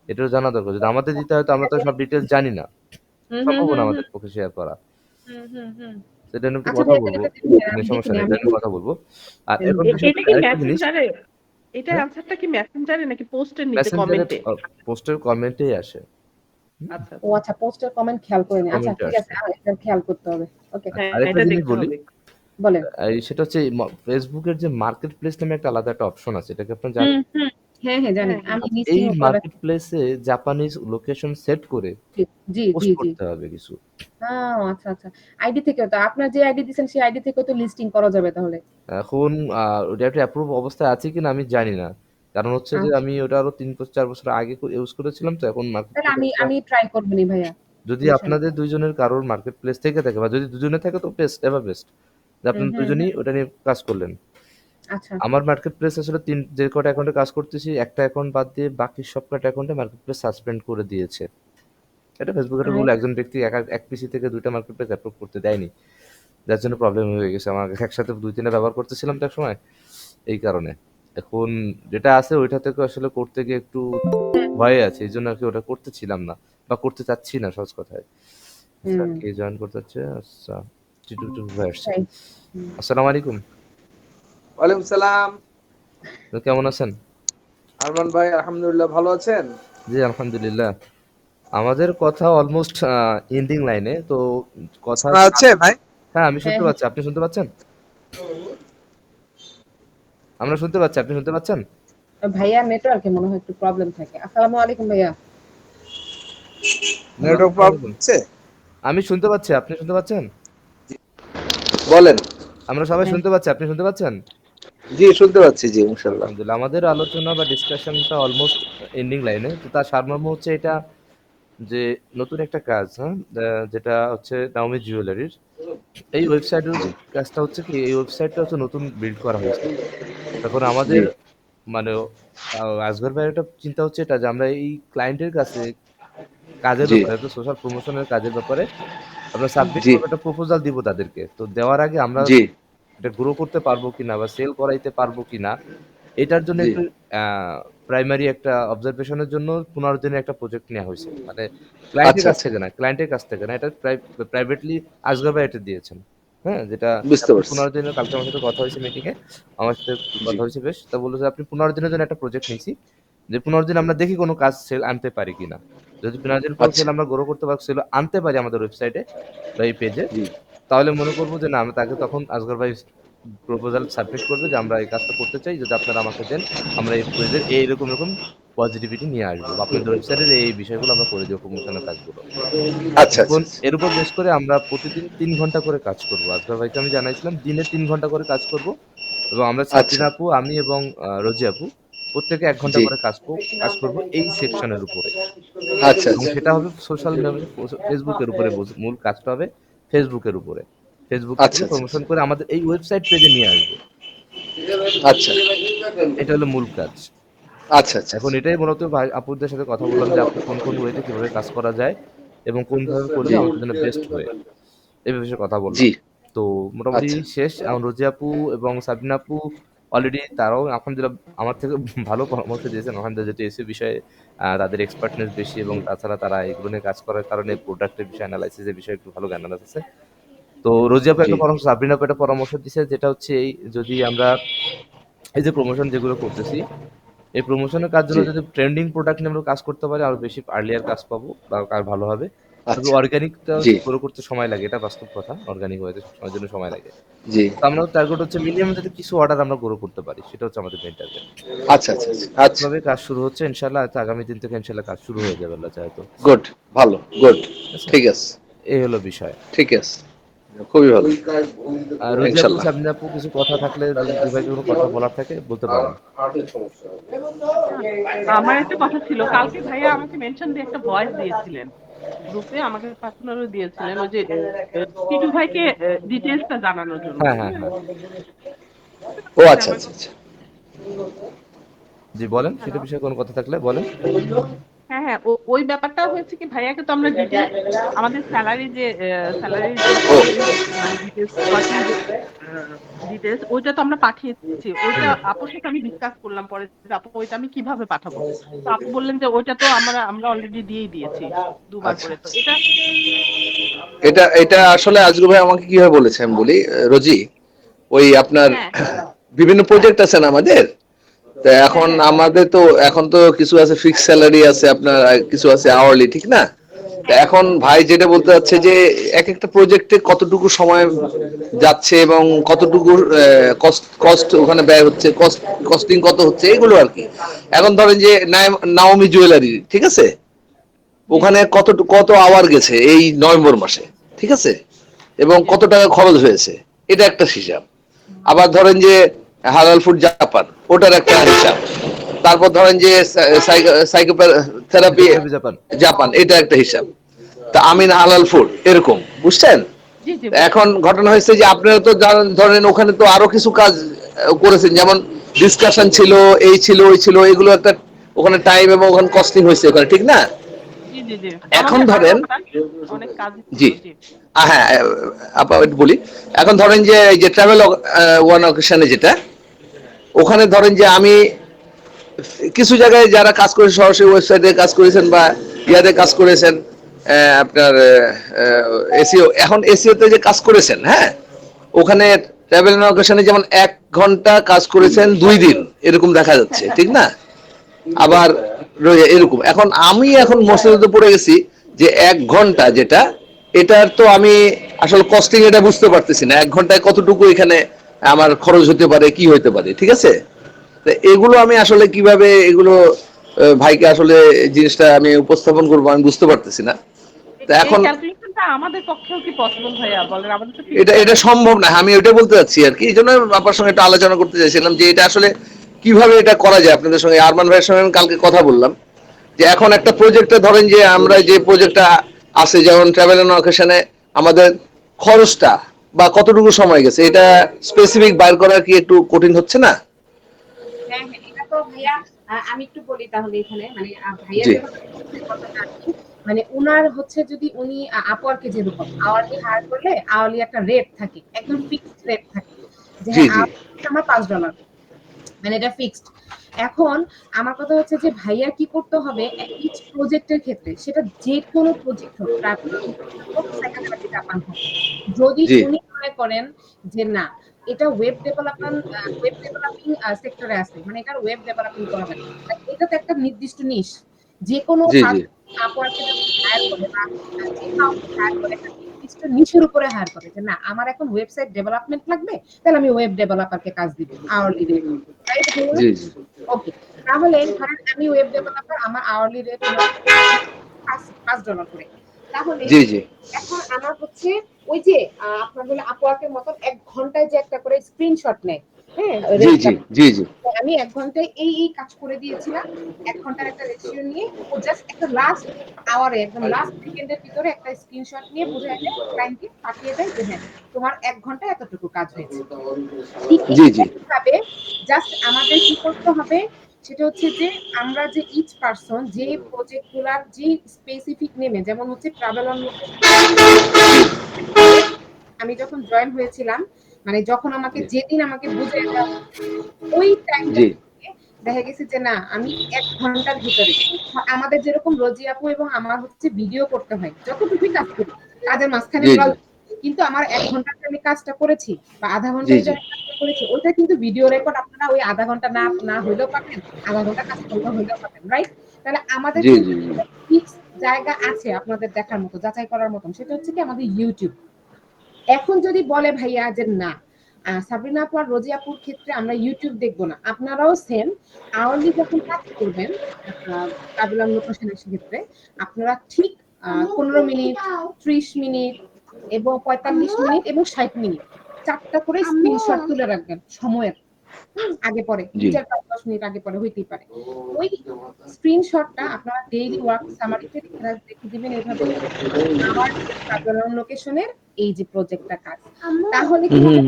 এটাও জানা দরকার। যদি আমাদের দিতে হয় তো আমরা তো সব ডিটেইলস জানি না। হুম, হুম, সম্ভবও না হুম, হুম, আমাদের পক্ষে শেয়ার করা। হুম, হুম, হুম। সেটা নিয়ে একটু আচ্ছা কথা ভাইয়া তাহলে বলবো। এটা দেখুন মানে আমি সমস্যা দেখিনি নেই। আমি এটা নিয়ে কথা বলবো। আর এখন বিষয়টা এটা কি আরেকটা জিনিস মেসেঞ্জারে এটার হ্যাঁ? অ্যান্সারটা কি মেসেঞ্জারে নাকি পোস্টের নিচে মেসেঞ্জারে কমেন্টে? পোস্টের কমেন্টেই আসে। হুম? আচ্ছা, ও আচ্ছা। আচ্ছা পোস্টের কমেন্ট খেয়াল করিনি। আচ্ছা কমেন্টে ঠিক আছে আসে। এটা খেয়াল করতে হবে। ওকে আচ্ছা, হ্যাঁ, আরেকটা এটা জিনিস দেখতে বলি, হবে। বলেন। সেটা হচ্ছে Facebook এর যে মার্কেট প্লেস নামে একটা আলাদা একটা অপশন আছে। এটা কি আপনারা জানেন? হুম, হুম। হ্যাঁ, হ্যাঁ জানি। হ্যাঁ, হ্যাঁ। আমি আচ্ছা, লিস্টিং এই ও করে মার্কেট প্লেসে জাপানিজ লোকেশন সেট করে জি, জি, পোস্ট জি, জি। করতে হবে কিছু। আচ্ছা, আচ্ছা। আইডি থেকেও তো আপনার যে আইডি দিছেন সেই আইডি থেকেও তো লিস্টিং করা যাবে তাহলে। এখন ওটা একটা অ্যাপ্রুভ অবস্থায় আছে কিনা আমি জানি না। কারণ হচ্ছে যে আচ্ছা। আমি ওটা আরো ৩-৪ বছর আগে ইউজ করেছিলাম, তো এখন মার্কেট তাহলে প্লেস আমি একটা আমি ট্রাই করবনি ভাইয়া। যদি সমস্যা নেই। আপনাদের ২ জনের কারোর মার্কেট প্লেস থেকে থাকে বা যদি ২ জনের থাকে তো বেস্ট এভার বেস্ট। যে হুম, আপনারা ২ হুম, জনই হুম। ওটা নিয়ে কাজ করলেন। আচ্ছা। আমার মার্কেট প্লেস আসলে যে কটা অ্যাকাউন্টে কাজ করতেছি, একটা অ্যাকাউন্ট বাদ দিয়ে বাকি সব কটা অ্যাকাউন্টে মার্কেট প্লেস সাসপেন্ড করে দিয়েছে। এটা ফেসবুকের রুল, একজন ব্যক্তি এক পিসি থেকে ২ টা মার্কেট প্লেস অ্যাপ্রুভ করতে দেয়নি। যার জন্য প্রবলেম হয়ে গেছে আমার, একসাথে 2-3টা ব্যবহার করতেছিলাম তো এক সময়, এই কারণে। এখন যেটা আছে ওইটা থেকে আসলে করতে গিয়ে একটু ভয়ে আছে, এই জন্য আর কি ওটা করতেছিলাম না বা করতে চাচ্ছি না সহজ কথায়। আচ্ছা, কে জয়েন করতে চাচ্ছে? আচ্ছা, টিটু টু ভাই আসছে। তাই। হুম। আসসালামু আলাইকুম, ওয়ালাইকুম সালাম। তো কেমন আছেন? আরমান ভাই, আলহামদুলিল্লাহ, ভালো আছেন? জি আলহামদুলিল্লাহ। আমাদের কথা অলমোস্ট এন্ডিং লাইনে, তো কথা। শোনা যাচ্ছে ভাই? হ্যাঁ আমি হ্যাঁ শুনতে পাচ্ছি, আপনি শুনতে পাচ্ছেন? আমরা শুনতে পাচ্ছি, আপনি শুনতে পাচ্ছেন? ভাইয়া নেটওয়ার্কে মনে হয় একটু প্রবলেম থাকে। আসসালামু আলাইকুম ভাইয়া। হ্যালো, নেটওয়ার্ক আসসালামু প্রবলেম আলাইকুম। হচ্ছে? আমি শুনতে পাচ্ছি, আপনি শুনতে পাচ্ছেন? বলেন। আমরা সবাই হ্যাঁ শুনতে পাচ্ছি, আপনি শুনতে পাচ্ছেন? জি, শুনতে পাচ্ছি, জি, ইনশাআল্লাহ। আলহামদুলিল্লাহ। আমাদের আলোচনা বা ডিসকাশনটা অলমোস্ট এন্ডিং লাইনে, তো তার সারমর্ম হচ্ছে এটা যে নতুন একটা কাজ, হ্যাঁ, যেটা হচ্ছে নাওমি জুয়েলারির এই ওয়েবসাইটের কাজটা হচ্ছে কি, এই ওয়েবসাইটটা হচ্ছে নতুন বিল্ড করা হয়েছে। তখন জি, আমাদের মানে আসগর ভাইয়ের একটা চিন্তা হচ্ছে এটা যে আমরা এই ক্লায়েন্টের কাছে কাজের জি, ব্যাপারে, তো সোশ্যাল প্রমোশনের কাজের ব্যাপারে আমরা সাবমিট জি, করবো, একটা প্রপোজাল দিব তাদেরকে। তো দেওয়ার আগে আমরা জি, এটা গ্রো করতে পারবো কিনা বা সেল করাইতে পারবো কিনা, এটার জন্য জি। একটু প্রাইমারি একটা অবজারভেশনের জন্য 15 দিনের একটা প্রজেক্ট নেওয়া হয়েছে, মানে ক্লায়েন্টের আচ্ছা, কাছ আচ্ছা, থেকে না, ক্লায়েন্টের কাছ থেকে না, এটা প্রাইভেটলি আসগর ভাই এটা দিয়েছেন। হ্যাঁ, যেটা বুঝতে আপনি পারছি। 15 দিনের, কালকে আমার সাথে কথা হয়েছে মিটিং এ, আমার সাথে জি, কথা হয়েছে বেশ, তা বললো যে আপনি 15 দিনের জন্য একটা প্রজেক্ট নিয়েছি, যে 15 দিন আমরা দেখি কোনো কাজ সেল আনতে পারি কিনা, যদি 15 দিন পর আচ্ছা, সেল আমরা গ্রো করতে পারি, সেল আনতে পারি আমাদের ওয়েবসাইটে বা এই পেজে, জি, তাহলে মনে করবো যে না, আমরা তাকে তখন আসগর ভাই প্রপোজাল সাবমিট করবে যে আমরা এই কাজটা করতে চাই, যদি আপনারা আমাকে দেন আমরা এই পেজের এইরকম এরকম পজিটিভিটি নিয়ে আসবো, বা আপনাদের ওয়েবসাইটের এই বিষয়গুলো আমরা করে দেবো, প্রমোশনের কাজগুলো। আচ্ছা, আচ্ছা, এখন আচ্ছা। এর উপর বেস করে আমরা প্রতিদিন 3 ঘন্টা করে কাজ করবো। আসগর ভাইকে আমি জানাইছিলাম দিনে 3 ঘন্টা করে কাজ করব, এবং আমরা আচ্ছা, সাবরিনা আপু, আমি এবং রোজি আপু প্রত্যেকে 1 ঘন্টা জি, করে কাজ করব এই সেকশনের উপরে, আচ্ছা, এবং আচ্ছা, সেটা হবে সোশ্যাল ফেসবুকের উপরে, মূল কাজটা হবে ফেসবুকের উপরে। ফেসবুক আচ্ছা, থেকে আচ্ছা, প্রমোশন করে আমাদের এই ওয়েবসাইট পেজে নিয়ে আসবো, আচ্ছা, এটা হলো মূল কাজ। আচ্ছা, আচ্ছা, এখন এটাই মূলত ভাই আপুদের সাথে কথা বললাম যে আপনি কোন কোন ওয়েতে কিভাবে কাজ করা যায় এবং কোনভাবে করলে জি, আমাদের জন্য বেস্ট হয়, এই বিষয়ে কথা জি, বললাম। তো মোটামুটি আচ্ছা, শেষ। এখন রোজি আপু এবং সাবিনা আপু অলরেডি তারাও আলহামদুলিল্লাহ আমার থেকে ভালো পরামর্শ দিয়েছেন আলহামদুলিল্লাহ, যেহেতু এসি বিষয়ে তাদের এক্সপার্টনেস বেশি, এবং তাছাড়া তারা এগুলো নিয়ে কাজ করার কারণে প্রোডাক্টের বিষয়ে অ্যানালাইসিসের বিষয়ে একটু ভালো জ্ঞান আছে। তো রোজি আপু জি, একটা পরামর্শ, সাবরিনা আপু একটা পরামর্শ দিছে, যেটা হচ্ছে এই, যদি আমরা এই যে প্রমোশন যেগুলো করতেছি, এই প্রমোশনের কাজ জন্য জি, যদি ট্রেন্ডিং প্রোডাক্ট নিয়ে আমরা কাজ করতে পারি, আরো বেশি আর্লিয়ার কাজ পাবো বা কাজ ভালো হবে। তবে আচ্ছা, অর্গানিকটা জি, গ্রো করতে সময় লাগে, এটা বাস্তব কথা, অর্গানিক ওয়েতে সবসময়ের জন্য সময় লাগে। জি, তো আমরা টার্গেট হচ্ছে মিনিমাম যাতে কিছু অর্ডার আমরা গ্রো করতে পারি, সেটা হচ্ছে আমাদের মেইন টার্গেট। আচ্ছা, আচ্ছা, আচ্ছা, আচ্ছা, এভাবে কাজ শুরু হচ্ছে ইনশাআল্লাহ, তো আগামী দিন থেকে ইনশাআল্লাহ কাজ শুরু হয়ে যাবে আল্লাহ চাহে তো। গুড, ভালো, গুড, ঠিক আছে, ঠিক আছে, এই হলো বিষয়। ঠিক আছে, খুবই ভালো, আর রোজি আপু, ইনশাল্লাহ। সাবিনা আপু, কিছু কথা থাকলে যদি দুই ভাইকে কোনো কথা বলার থাকে বলতে পারেন। আমার একটা কথা ছিল, কালকে ভাইয়া আমাকে মেনশন দিয়ে একটা ভয়েস দিয়েছিলেন গ্রুপে, আমাকে পার্সোনালও দিয়েছিলেন, ওই যে টিটু ভাইকে ডিটেলসটা জানানোর জন্য, হ্যাঁ হ্যাঁ হ্যাঁ? হ্যাঁ, ও ওই যে আচ্ছা, আমার আচ্ছা, আচ্ছা, জি বলেন, সেটা হ্যালো, বিষয়ে কোনো কথা থাকলে বলেন। হ্যাঁ হ্যাঁ, ওই ব্যাপারটা হয়েছে কি, ভাইয়াকে তো আমরা ডিটেলস আমাদের স্যালারির যে ও মানে ডিটেলস ওয়ার্কিং ডিটেলস ওইটা তো আমরা পাঠিয়েছি, ওইটা আপুর সাথে আমি ডিসকাস করলাম পরে যে আপু ওইটা আমি কিভাবে পাঠাবো। তো আপু বললেন যে ওইটা তো আমরা অলরেডি দিয়েই দিয়েছি 2 বার আচ্ছা, করে, তো এটা এটা এটা আসলে আজগর ভাই আমাকে কিভাবে বলেছে আমি বলি, রোজি, ওই আপনার হ্যাঁ বিভিন্ন প্রজেক্ট আছে না আমাদের, তো হ্যাঁ এখন হ্যাঁ আমাদের তো এখন তো কিছু আছে ফিক্স স্যালারি আছে আপনার, আর কিছু আছে আওয়ারলি, ঠিক না? তো হ্যাঁ এখন ভাই যেটা বলতে চাচ্ছে যে এক একটা প্রজেক্টে কতটুকু সময় যাচ্ছে এবং কতটুকু কস্ট কস্ট ওখানে ব্যয় হচ্ছে, কস্টিং কত হচ্ছে, এগুলো আর কি। এখন ধরেন যে নাওমি জুয়েলারি, ঠিক আছে, জি জি ওখানে কত আওয়ার গেছে এই নভেম্বর মাসে, ঠিক আছে, এবং জি কত টাকা খরচ হয়েছে, এটা একটা হিসাব। আবার ধরেন যে হালাল ফুড জাপান, ওটার একটা হিসাব। তারপর ধরেন যে সাইকোথেরাপি সাইকোথেরাপি জাপান। জাপান, এটা একটা হিসাব। তা আমিন হালাল ফুড, এরকম, বুঝছেন? জি জি বুঝতে এখন পারছি। ঘটনা হয়েছে যে আপনারা তো ধরেন ওখানে তো আরো কিছু কাজ করেছেন, যেমন ডিসকাশন ছিল, এই ছিল, ওই ছিল, এগুলো একটা ওখানে টাইম এবং ওখানে কস্টিং হয়েছে ওখানে, ঠিক না? জি জি জি, এখন আমাদের আরো ধরেন, কাজ, অনেক কাজ ছিল, জি, জি হ্যাঁ আপা একটু বলি। এখন ধরেন যে এই যে ট্রাভেল ওয়ান অকেশনে যেটা, ওখানে ধরেন যে আমি কিছু জায়গায় যারা কাজ করেছে সরাসরি ওয়েবসাইটে কাজ করেছেন বা ইয়াতে কাজ করেছেন, আপনার এসিও, এখন এসিওতে যে কাজ করেছেন, হ্যাঁ, ওখানে ট্রাভেল অকেশনে যেমন 1 ঘন্টা কাজ করেছেন 2 দিন এরকম দেখা যাচ্ছে, ঠিক না? আবার এরকম এখন আমি এখন মসজিদে পড়ে গেছি যে 1 ঘন্টা যেটা, এটার তো আমি আসলে কস্টিং এটা বুঝতে পারতেছি না 1 ঘন্টায় কতটুকু এখানে আমার খরচ হতে পারে, কি হতে পারে, ঠিক আছে? তো এগুলো আমি আসলে কিভাবে এগুলো ভাইকে আসলে জিনিসটা আমি উপস্থাপন করবো আমি বুঝতে পারতেছি না। তো এই এখন ক্যালকুলেশনটা আমাদের পক্ষেও কি পসিবল ভাইয়া বলেন, আমাদের তো এটা এটা সম্ভব না, আমি ওইটা বলতে চাচ্ছি আর কি। এই জন্য আপনার সঙ্গে একটা আলোচনা করতে চাইছিলাম যে এটা আসলে কিভাবে এটা করা যায়। আপনাদের সঙ্গে আরমান ভাইয়ের সঙ্গে আমি কালকে কথা বললাম যে এখন একটা প্রজেক্টে ধরেন যে আমরা যে প্রজেক্টটা আছে যেমন ট্রাভেল এন্ড অকেশনে আমাদের খরচটা বা কতটুকু সময় গেছে এটা স্পেসিফিক বাইর করা কি একটু কঠিন হচ্ছে না? হ্যাঁ হ্যাঁ, এটা তো ভাইয়া আমি একটু বলি তাহলে এখানে, মানে ভাইয়া জি যেভাবে বলছে কথাটা আর কি, মানে উনার হচ্ছে যদি উনি আপওয়ার্কে যেরকম আওয়ারলি হায়ার করলে আওয়ারলি একটা রেট থাকে, একদম ফিক্সড রেট থাকে যে জি হ্যাঁ জি আমার $5, মানে এটা ফিক্সড। এখন আমার কথা হচ্ছে যে ভাইয়া কি করতে হবে ইচ প্রজেক্টের ক্ষেত্রে, সেটা যে কোনো প্রজেক্ট হোক, হোক, সেকেন্ড পার্টি জাপান হোক, যদি জি উনি মনে করেন যে না এটা ওয়েব ডেভেলপিং সেক্টরে আছে, মানে এটার ওয়েব ডেভেলপিং করা হবে, এটা তো একটা নির্দিষ্ট নিশ, যে কোনো জি জি আপওয়ার্কে যখন হায়ার করে বা যে কাউকে হায়ার করে একটা নির্দিষ্ট নিশের উপরে হায়ার করে যে না আমার এখন ওয়েবসাইট ডেভেলপমেন্ট লাগবে, তাহলে আমি ওয়েব ডেভেলপারকে কাজ দিব আওয়ারলি রেট, রাইট? জি জি ওকে, তাহলে ধরেন আমি ওয়েব ডেভেলপার, আমার আওয়ারলি রেট হলো $5 করে। তাহলে জি জি এখন আমার হচ্ছে ওই যে আপনার হলো আপওয়ার্কের মতন 1 ঘন্টায় যে একটা করে স্ক্রিনশট নেয়, হ্যাঁ, জি জি জি জি আমি 1 ঘন্টায় এই কাজ করে দিয়েছিলাম, 1 ঘন্টার একটা রেশিও নিয়ে ও জাস্ট একটা লাস্ট আওয়ারে একদম লাস্ট সেকেন্ডের ভিতরে একটা স্ক্রিনশট নিয়ে বুঝাই দেয়, ক্লায়েন্টকে পাঠিয়ে দেয় যে হ্যাঁ তোমার 1 ঘন্টায় এতটুকু কাজ হয়েছে। ঠিক জি জি একইভাবে জাস্ট আমাদের কি করতে হবে সেটা হচ্ছে যে আমরা যে ইচ পারসন যে প্রজেক্ট গুলার যে স্পেসিফিক নেমে, যেমন হচ্ছে ট্রাভেল অন লোকেশন, আমি যখন জয়েন হয়েছিলাম, মানে যখন আমাকে যেদিন আমাকে বুঝিয়ে দেওয়া ওই টাইমটা জি দেখা গেছে যে না আমি 1 ঘন্টার ভিতরে আমাদের যেরকম রোজি আপু এবং আমার হচ্ছে ভিডিও করতে হয়, যতটুকুই কাজ করি কাজের মাঝখানে জি ব্রাউজ, কিন্তু আমার 1 ঘন্টাতে আমি কাজটা করেছি বা আধা জি ঘন্টায় জি যে কাজটা করেছি ওইটা কিন্তু ভিডিও রেকর্ড আপনারা ওই আধা ঘন্টা না না হইলেও পাবেন, আধা ঘন্টা কাজ করলেও হইলেও পাবেন, রাইট? তাহলে আমাদের জি কিন্তু জি জি ফিক্স জায়গা আছে আপনাদের দেখার মতো, যাচাই করার মতন, সেটা হচ্ছে কি আমাদের ইউটিউব। এখন যদি বলে ভাইয়া যে না সাবরিনা আপু আর রোজি আপুর ক্ষেত্রে আমরা ইউটিউব দেখবো না, আপনারাও সেম আওয়ারলি যখন কাজ করবেন ট্রাভেল লোকেশনের ক্ষেত্রে আপনারা ঠিক 15 মিনিট, 30 মিনিট এবং 45 মিনিট এবং 60 মিনিট 4টা করে স্ক্রিনশট তুলে রাখবেন সময়ের, আগে পরে জি 2-4-5-10 মিনিট আগে পরে হইতেই পারে। ওই স্ক্রিনশটটা আপনারা ডেইলি ওয়ার্ক সামারিতে রেখে দিবেন এইভাবে আমার ট্রাভেল লোকেশনের এই যে প্রজেক্টটা কাজ, তাহলে কি হবে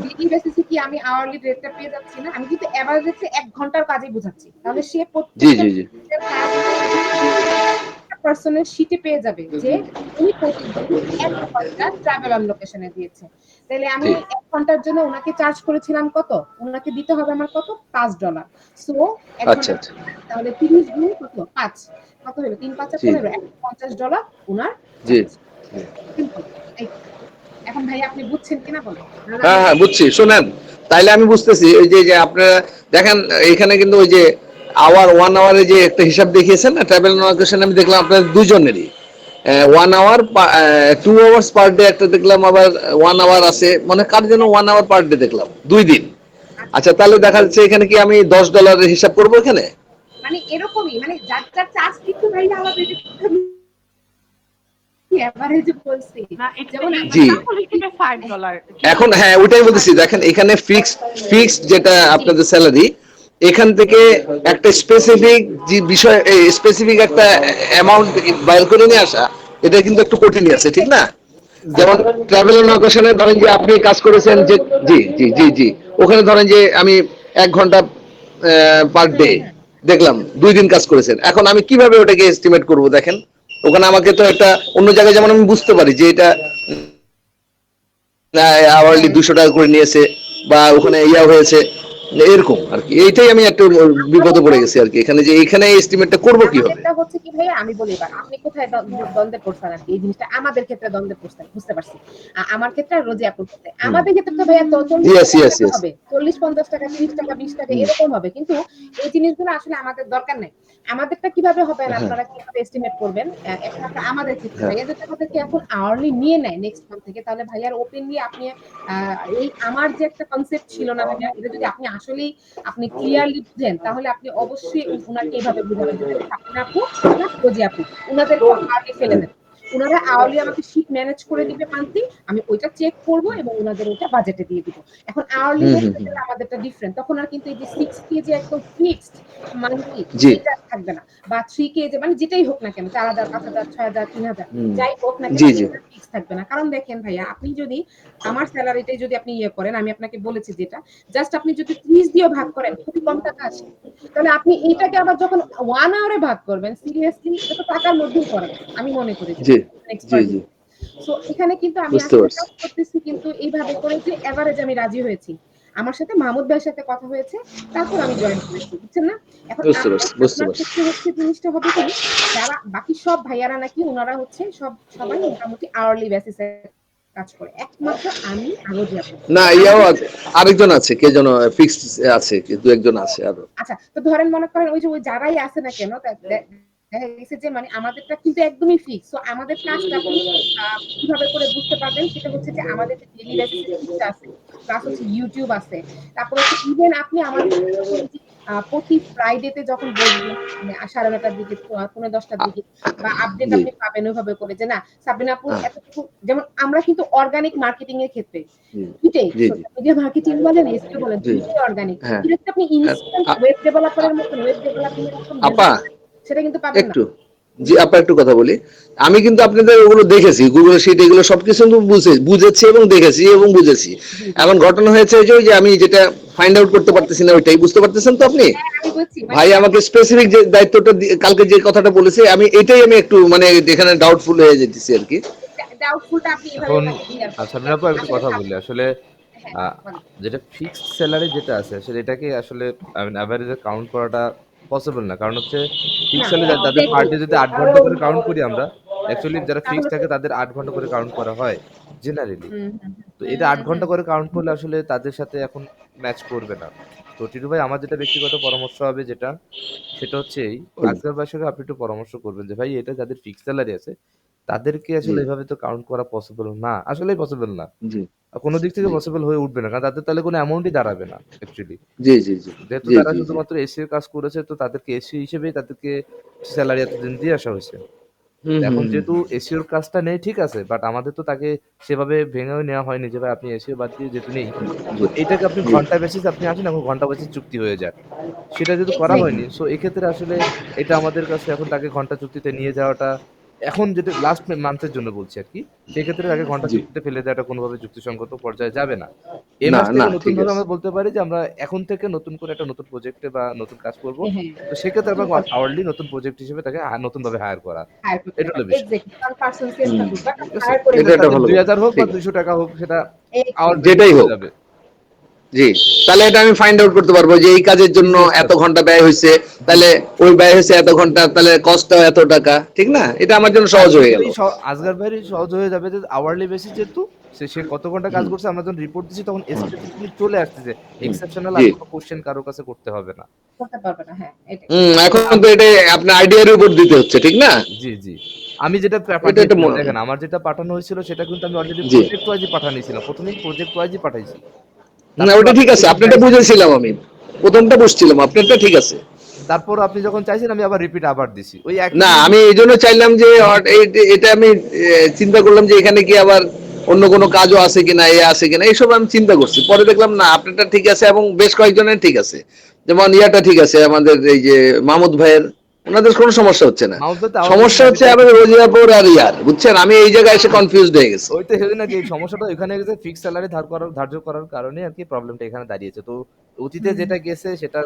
ডেইলি বেসিসে কি আমি আওয়ারলি রেটটা পেয়ে যাচ্ছি না, আমি কিন্তু এভারেজে 1 ঘন্টার কাজই বুঝাচ্ছি, তাহলে সে জি প্রত্যেকটা জি জি কাজ পার্সনের শীটে পেয়ে যাবে যে উনি প্রতিদিন 1 ঘন্টা ট্রাভেল অন লোকেশনে দিয়েছে, তাহলে আমি জি 1 ঘন্টার জন্য ওনাকে চার্জ করেছিলাম কত, ওনাকে দিতে হবে আমার কত $5, সো 1 আচ্ছা ঘন্টা আচ্ছা তাহলে 30 গুণ কত 5, কত হলো 3-5 জি 15, $150 ওনার জি চার্জ। সিম্পল। এখন ভাই আপনি বুঝছেন কিনা বলেন? হ্যাঁ হ্যাঁ বুঝছি। শোনেন, তাইলে আমি বুঝতেছি ওই যে যে আপনারা দেখেন এখানে কিন্তু ওই যে ওয়ান আওয়ারে যে একটা হিসাব দেখিয়েছেন না ট্রাভেল লোকেশন, আমি দেখলাম আপনাদের দুজনেরই 1 আওয়ার 2 আওয়ার্স পার ডে একটা দেখলাম, আবার 1 আওয়ার আছে, মানে কার জন্য 1 আওয়ার পার ডে দেখলাম 2 দিন। আচ্ছা তাহলে দেখা যাচ্ছে এখানে কি আমি $10 হিসাব করবো এখানে? মানে এরকমই, মানে যার যার চার্জ কিন্তু ভাই আলাদা, এভারেজে বলছি না এটা যেমন জি এক্সাম্পল হিসেবে $5 এখন হ্যাঁ ওইটাই বলতেছি। দেখেন এখানে ফিক্সড যেটা আপনাদের স্যালারি, এখান থেকে একটা স্পেসিফিক যে বিষয় স্পেসিফিক একটা অ্যামাউন্ট বাইর করে নিয়ে আসা, এটা কিন্তু একটু কঠিনই আছে, ঠিক না? যেমন ট্রাভেল লোকেশনে ধরেন যে আপনি কাজ করেছেন যে জি জি জি জি ওখানে ধরেন যে আমি 1 ঘন্টা পার ডে দেখলাম 2 দিন কাজ করেছেন, এখন আমি কিভাবে ওটাকে এস্টিমেট করব দেখেন ওখানে আমাকে তো একটা অন্য জায়গায় যেমন আমি বুঝতে পারি যে এটা আওয়ারলি হ্যাঁ 200 টাকা করে নিয়েছে বা ওখানে ইয়া হয়েছে, এরকম আর কি। এইটাই আমি একটু বিপদে পড়ে গেছি আর কি, এখানে যে এখানে এস্টিমেটটা করবো কিভাবে। আমাদেরটা হচ্ছে কি ভাইয়া, আমি বলি এবার আপনি কোথায় দ্বন্দ্বে পড়ছেন আর কি, এই জিনিসটা আমাদের ক্ষেত্রে দ্বন্দ্বে পড়ছেন, বুঝতে পারছি। আমার ক্ষেত্রে আর রোজি আপুর ক্ষেত্রে, আমাদের ক্ষেত্রে তো ভাইয়া তো 40 ইয়েস 50 ইয়েস টাকা ইয়েস। হবে, 40 50 টাকা 30 টাকা 20 টাকা এরকম হবে, কিন্তু এই জিনিসগুলো আসলে আমাদের দরকার নাই। আমাদেরটা কিভাবে হবে না, হ্যাঁ আপনারা কিভাবে এস্টিমেট করবেন? এখন আপনারা আমাদের ক্ষেত্রে হ্যাঁ ভাইয়া যদি আমাদেরকে এখন আওয়ারলি নিয়ে নেয় নেক্সট মান্থ থেকে, তাহলে ভাইয়ার ওপেনলি আপনি এই আমার যে একটা কনসেপ্ট ছিল না ভাইয়া, এটা যদি আপনি আসলেই আপনি ক্লিয়ারলি বুঝেন, তাহলে আপনি অবশ্যই উনাকে এভাবে বুঝাবেন যে সাবিনা আপু প্লাস রোজি আপু, উনাদেরকে আওয়ারলি ফেলে দেন। উনারা আওয়ারলি আমাকে শীট ম্যানেজ করে দিবে মান্থলি, আমি ওইটা চেক করব এবং উনাদের ওইটা বাজেটে দিয়ে দিব। এখন আওয়ারলি হুম হুম বেসিসে হুম। গেলে আমাদেরটা ডিফারেন্ট, তখন আর কিন্তু এই যে 6K যে একদম ফিক্সড মান্থলি জি। এটা আর থাকবে না, বা 3K যে মানে যেটাই হোক না কেন, 4000 5000 6000 3000 হুম। যাই হোক না কেন, জি জি এটা ফিক্স থাকবে না। কারণ দেখেন ভাইয়া, আপনি যদি আমার স্যালারিটাই যদি আপনি ইয়ে করেন, আমি আপনাকে বলেছি যেটা, জাস্ট আপনি যদি 30 দিয়েও ভাগ করেন খুবই কম টাকা আসে। তাহলে আপনি এইটাকে আবার যখন 1 আওয়ারে ভাগ করবেন, সিরিয়াসলি এটা তো টাকার মধ্যেই পড়ে না। আমি মনে করি যে জি জি এক্সপার্ট। জি সো এখানে কিন্তু আমি বুঝতে আসলে পারছি। কাজ করতেছি কিন্তু এইভাবে করে যে এভারেজ আমি রাজি হয়েছি। আমার সাথে মাহমুদ ভাইয়ের সাথে কথা হয়েছে। তারপর আমি জয়েন করেছি। বুঝছেন না? এখন বুঝতে পারছি বুঝতে আপনার পারছি। ক্ষেত্রে হচ্ছে জিনিসটা হবে কি, যারা বাকি সব ভাইয়ারা নাকি উনারা হচ্ছে সবাই মোটামুটি আওয়ারলি বেসিস এ কাজ করে। একমাত্র আমি আর রোজি আপু। না তো ইয়াও আমাদের আছে, আরেকজন আছে, কে যেন ফিক্সড আছে, দু একজন আছে আরো। আচ্ছা, তো ধরেন মনে করেন ওই যে ওই যারাই আছে না কেন, দেখা গেছে যে মানে আমাদেরটা কিন্তু একদমই ফিক্স। সো আমাদের কাজটা আপনি কিভাবে করে বুঝতে পারবেন, সেটা হচ্ছে যে আমাদের যে ডেইলি বেসিস এর শিফট আছে, প্লাস হচ্ছে ইউটিউব আছে। তারপর হচ্ছে ইভেন আপনি আমাদের যখন এই যে প্রতি ফ্রাইডেতে যখন বসবেন, মানে 9:30টার দিকে 10:30টার দিকে, বা আপডেট জি আপনি পাবেন ওইভাবে করে যে না সাবিনা আপু হ্যাঁ এতটুকু, যেমন আমরা কিন্তু অর্গানিক মার্কেটিং এর ক্ষেত্রে জি দুইটাই, জি জি সোশ্যাল মিডিয়া মার্কেটিং বলেন, এসইও বলেন, জি দুইটাই অর্গানিক। হ্যাঁ। এটা যদি আপনি ইনস্ট্যান্ট আ- ওয়েব ডেভেলপারের আ- মতন ওয়েব ডেভেলপিং এর মতন আপা রেজাল্ট সেটা কিন্তু পাবেন না। একটু, জি আপা একটু কথা বলি। আমি কিন্তু আপনাদের ওগুলো দেখেছি, গুগল শিট এগুলো সবকিছু কিন্তু বুঝেছি এবং দেখেছি এবং বুঝেছি। জি, জি। এখন ঘটনা হয়েছে যে ওই যে আমি যেটা ফাইন্ড আউট করতে পারতেছি না, ওইটাই বুঝতে পারতেছেন তো আপনি। হ্যাঁ, আমি বুঝছি। মানে ভাই আমাকে স্পেসিফিক যে দায়িত্বটা কালকে যে কথাটা বলেছে, আমি এটাই আমি একটু মানে এখানে ডাউটফুল হয়ে যেতেছি আর কি। ডাউটফুলটা আপনি এভাবে এখন তাকে ক্লিয়ার করেন যে সাবিনা আপু আমি একটা আসলে কথা বলি আসলে হ্যাঁ, আহ, বলেন। যেটা ফিক্সড স্যালারি যেটা আছে আসলে এটাকে আসলে অ্যাভারেজে কাউন্ট করাটা পসিবল না, কারণ হচ্ছে না, ফিক্সড স্যালারি তাদের পার এক্সাক্টলি। ডে যদি 8 ঘন্টা করে কাউন্ট করি আমরা, অ্যাকচুয়ালি যারা তাহলে ফিক্সড তো থাকে তাদের 8 ঘন্টা করে কাউন্ট করা হয় জেনারেলি। হুম, হুম, তো হুম, এটা হুম, 8 ঘন্টা হুম। করে কাউন্ট করলে আসলে তাদের সাথে এখন ম্যাচ করবে না। তো টিটু ভাই আমার যেটা ব্যক্তিগত পরামর্শ হবে যেটা, সেটা হচ্ছে এই বলুন। আজকের ভাইয়ের সঙ্গে আপনি একটু পরামর্শ করবেন যে ভাই এটা যাদের ফিক্সড স্যালারি আছে তাদেরকে জি আসলে এভাবে তো কাউন্ট করা পসিবল না। আসলেই পসিবল না। জি কোন দিক থেকে জি পসিবল হয়ে উঠবে না। কারণ তাদের তাহলে কোনো অ্যামাউন্টই দাঁড়াবে না অ্যাকচুয়ালি। জি জি জি যেহেতু জি তারা জি জি শুধুমাত্র এসির কাজ করেছে তো তাদেরকে এসি হিসেবেই তাদেরকে সেলারি এতদিন দিয়ে আসা হয়েছে। হুম এখন হুম হুম যেহেতু এসিওর কাজটা নেই ঠিক আছে, বাট আমাদের তো তাকে সেভাবে ভেঙেও নেওয়া হয়নি যে ভাই আপনি এসিও বাদ দিয়ে যেহেতু নেই, তো জি এটাকে আপনি জি ঘন্টা বেসিস আপনি আসেন, এখন ঘন্টা বেসিস চুক্তি হয়ে যাক। সেটা যেহেতু করা এক্সাক্টলি। হয়নি, সো এক্ষেত্রে আসলে এটা আমাদের কাছে এখন তাকে ঘন্টা চুক্তিতে নিয়ে যাওয়াটা, এখন যেটা লাস্ট মান্থের জন্য বলছি আরকি। সেক্ষেত্রে তাকে ঘন্টা জি চুক্তিতে ফেলে দেওয়াটা কোনোভাবে যুক্তিসঙ্গত পর্যায়ে যাবে না। এই না মাস না থেকে ঠিক নতুনভাবে আছে। আমরা বলতে পারি যে আমরা এখন থেকে নতুন করে একটা নতুন প্রজেক্টে বা নতুন কাজ করব। হ্যাঁ, হ্যাঁ। তো সেক্ষেত্রে আমরা নতুন প্রজেক্ট আওয়ারলি নতুন প্রজেক্ট হিসেবে তাকে নতুনভাবে হায়ার করা। হায়ার করতে এটা হলো পারেন। বিষয়। এক্সাক্টলি। কারণ পারসন সেলস হুম থাকুক, বাট ঠিক আছে? হায়ার করে এটা সেটা একটা ফেলতে তাদের ভালো কথা, ২০০০ হোক বা ঠিক। ৳২০০ হোক সেটা আওয়ার এক্সাক্টলি। বেসিস যেটাই হয়ে হোক, যাবে। জি। তাহলে এটা আমি ফাইন্ড আউট করতে পারবো যে এই কাজের জন্য বিজনেস এত টাতে। ঘন্টা ব্যয় হয়েছে, জি, তাহলে জি। ওই ব্যয় হয়েছে এত ঘন্টা, তাহলে কস্টটাও এত টাকা, ঠিক না? এটা আমার জন্য আর সহজ হয়ে গেল। এটাই আজগার ভাইয়েরই সহজ হয়ে যাবে যে আওয়ারলি বেসিস যেহেতু সে কত ঘন্টা কাজ হুম করছে আমরা যখন রিপোর্ট দিচ্ছি তখন হুম স্পেসিফিকলি চলে আসছে, হুম এক্সেপশনাল জি আর কোনো কোয়েশ্চেন কারো কাছে করতে হবে না। করতে পারবে না। হ্যাঁ, এটাই। এখন এখন তো এটা আপনার আইডিয়ার উপর দিতে হচ্ছে, ঠিক না? জি, জি। আমি যেটা এটা একটা পাঠিয়েছিলাম মনে, দেখেন আমার যেটা পাঠানো হয়েছিল সেটা কিন্তু আমি অলরেডি জি প্রজেক্ট ওয়াইজই পাঠানিয়েছিলাম। ১ম এই প্রজেক্ট ওয়াইজই পাঠাইছি। না তারপর ওটা আপনি ঠিক আছে, যখন আপনারটা চাইছেন, বুঝেছিলাম আমি, প্রথমটা বুঝছিলাম, আপনারটা ঠিক আছে। তারপর আপনি যখন চাইছেন আমি আবার রিপিট আবার দিছি। ওই একই না জিনিস। আমি এই জন্য চাইলাম যে এটা আমি চিন্তা করলাম যে এখানে কি আবার অন্য কোনো কাজও আছে কিনা, এ আছে কিনা, এইসব আমি চিন্তা করছি। পরে দেখলাম না আপনারটা ঠিক আছে এবং বেশ কয়েকজনের ঠিক আছে। যেমন ইয়াটা ঠিক আছে আমাদের এই যে মাহমুদ ভাইয়ের, ওনাদের কোনো সমস্যা হচ্ছে না, মাউন্ট পেতে আবার সমস্যা হচ্ছে আমাদের রোজিয়াপুর আর ইয়ার, বুঝছেন? আমি এই জায়গায় এসে কনফিউজড হয়ে গেছি। ওই তো সেদিন নাকি সমস্যাটা এখানে গেছে, ফিক্স স্যালারি ধার্য করার কারণে আর কি প্রবলেমটা এখানে দাঁড়িয়েছে। তো অতীতে যেটা গেছে সেটা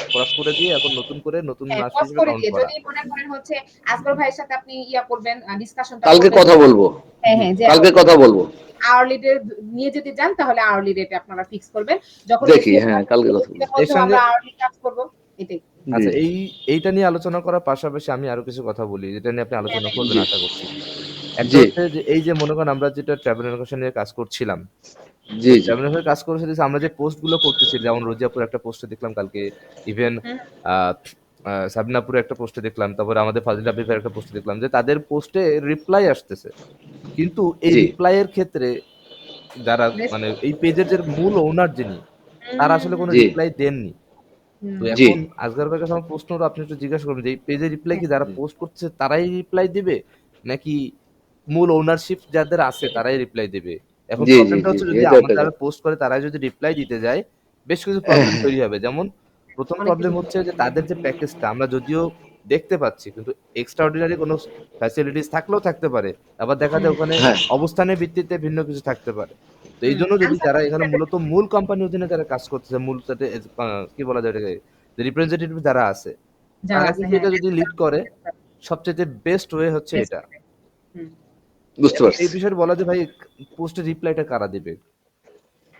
ক্রস করে দিয়ে এখন নতুন করে নতুন হ্যাঁ, মাস পজ হিসেবে করে কাউন্ট দিয়ে করা। যদি মনে করেন হচ্ছে আসগর ভাইয়ের সাথে আপনি করবেন, ডিসকাশনটা কালকে করবেন। কথা বলবো, হ্যাঁ হ্যাঁ, যে কালকে কথা বলবো, আওয়ারলি রেট নিয়ে যদি যান তাহলে আওয়ারলি রেটে আপনারা ফিক্স করবেন। যখন দেখি, হ্যাঁ কালকে কথা বলবো। এর সঙ্গে আমরা আওয়ারলি কাজ করব, এটাই। আচ্ছা, জি এইটা নিয়ে আলোচনা করার পাশাপাশি আমি আরো কিছু কথা বলি, যেটা নিয়ে আপনি আলোচনা করবেন জি আশা করছি। একটা জি হচ্ছে যে এই যে মনে করেন আমরা যেটা ট্রাভেল এডুকেশন নিয়ে কাজ করছিলাম, জি জি ট্রাভেল এডুকেশন কাজ করে সেটা আমরা যে পোস্ট গুলো করতেছি, যেমন রোজিয়াপুর একটা পোস্টে দেখলাম কালকে, ইভেন হুম, সাবিনাপুরে একটা পোস্টে দেখলাম, তারপরে আমাদের ফাজিল আবিবের একটা পোস্টে দেখলাম যে তাদের পোস্টে রিপ্লাই আসতেছে, কিন্তু এই জি রিপ্লাই এর ক্ষেত্রে যারা বেশ- মানে এই পেজের যে মূল ওনার যিনি, তারা আসলে কোনো জি রিপ্লাই দেননি। হুম, তো জি এখন আজকাল ভাইয়ের কাছে আমার প্রশ্ন হলো, আপনি একটু জিজ্ঞাসা করবেন যে এই পেজে রিপ্লাই কি যারা পোস্ট করছে তারাই রিপ্লাই দিবে, নাকি মূল ওনারশিপ যাদের আছে তারাই রিপ্লাই দেবে? এখন জি জি প্রবলেমটা জি হচ্ছে জি, যদি এটা আমার একটা যারা কথা। পোস্ট করে তারাই যদি রিপ্লাই দিতে যায়, বেশ কিছু প্রবলেম তৈরি হবে। যেমন প্রথম অনেক প্রবলেম কিছু। হচ্ছে যে তাদের যে প্যাকেজটা আমরা যদিও দেখতে পাচ্ছি, কিন্তু এক্সট্রা অর্ডিনারি কোনো ফ্যাসিলিটিস থাকলেও থাকতে পারে, আবার দেখা যায় ওখানে হ্যাঁ অবস্থানের ভিত্তিতে ভিন্ন কিছু থাকতে পারে। তো এই হুম, জন্য যদি আনসার যারা এখানে মূলত মূল কোম্পানির অধীনে যারা কাজ করতেছে, মূল সাথে কি বলা যায় এটাকে, যে রিপ্রেজেন্টেটিভ যারা আছে, যারা তারা আছে, কিন্তু হ্যাঁ, এটা যদি লিড করে, সবচেয়ে বেস্ট ওয়ে হচ্ছে বেস্ট। এটা। হুম। বুঝতে এবং পারছি। এই বিষয়ে বলা যে ভাই পোস্টের রিপ্লাইটা কারা দিবে?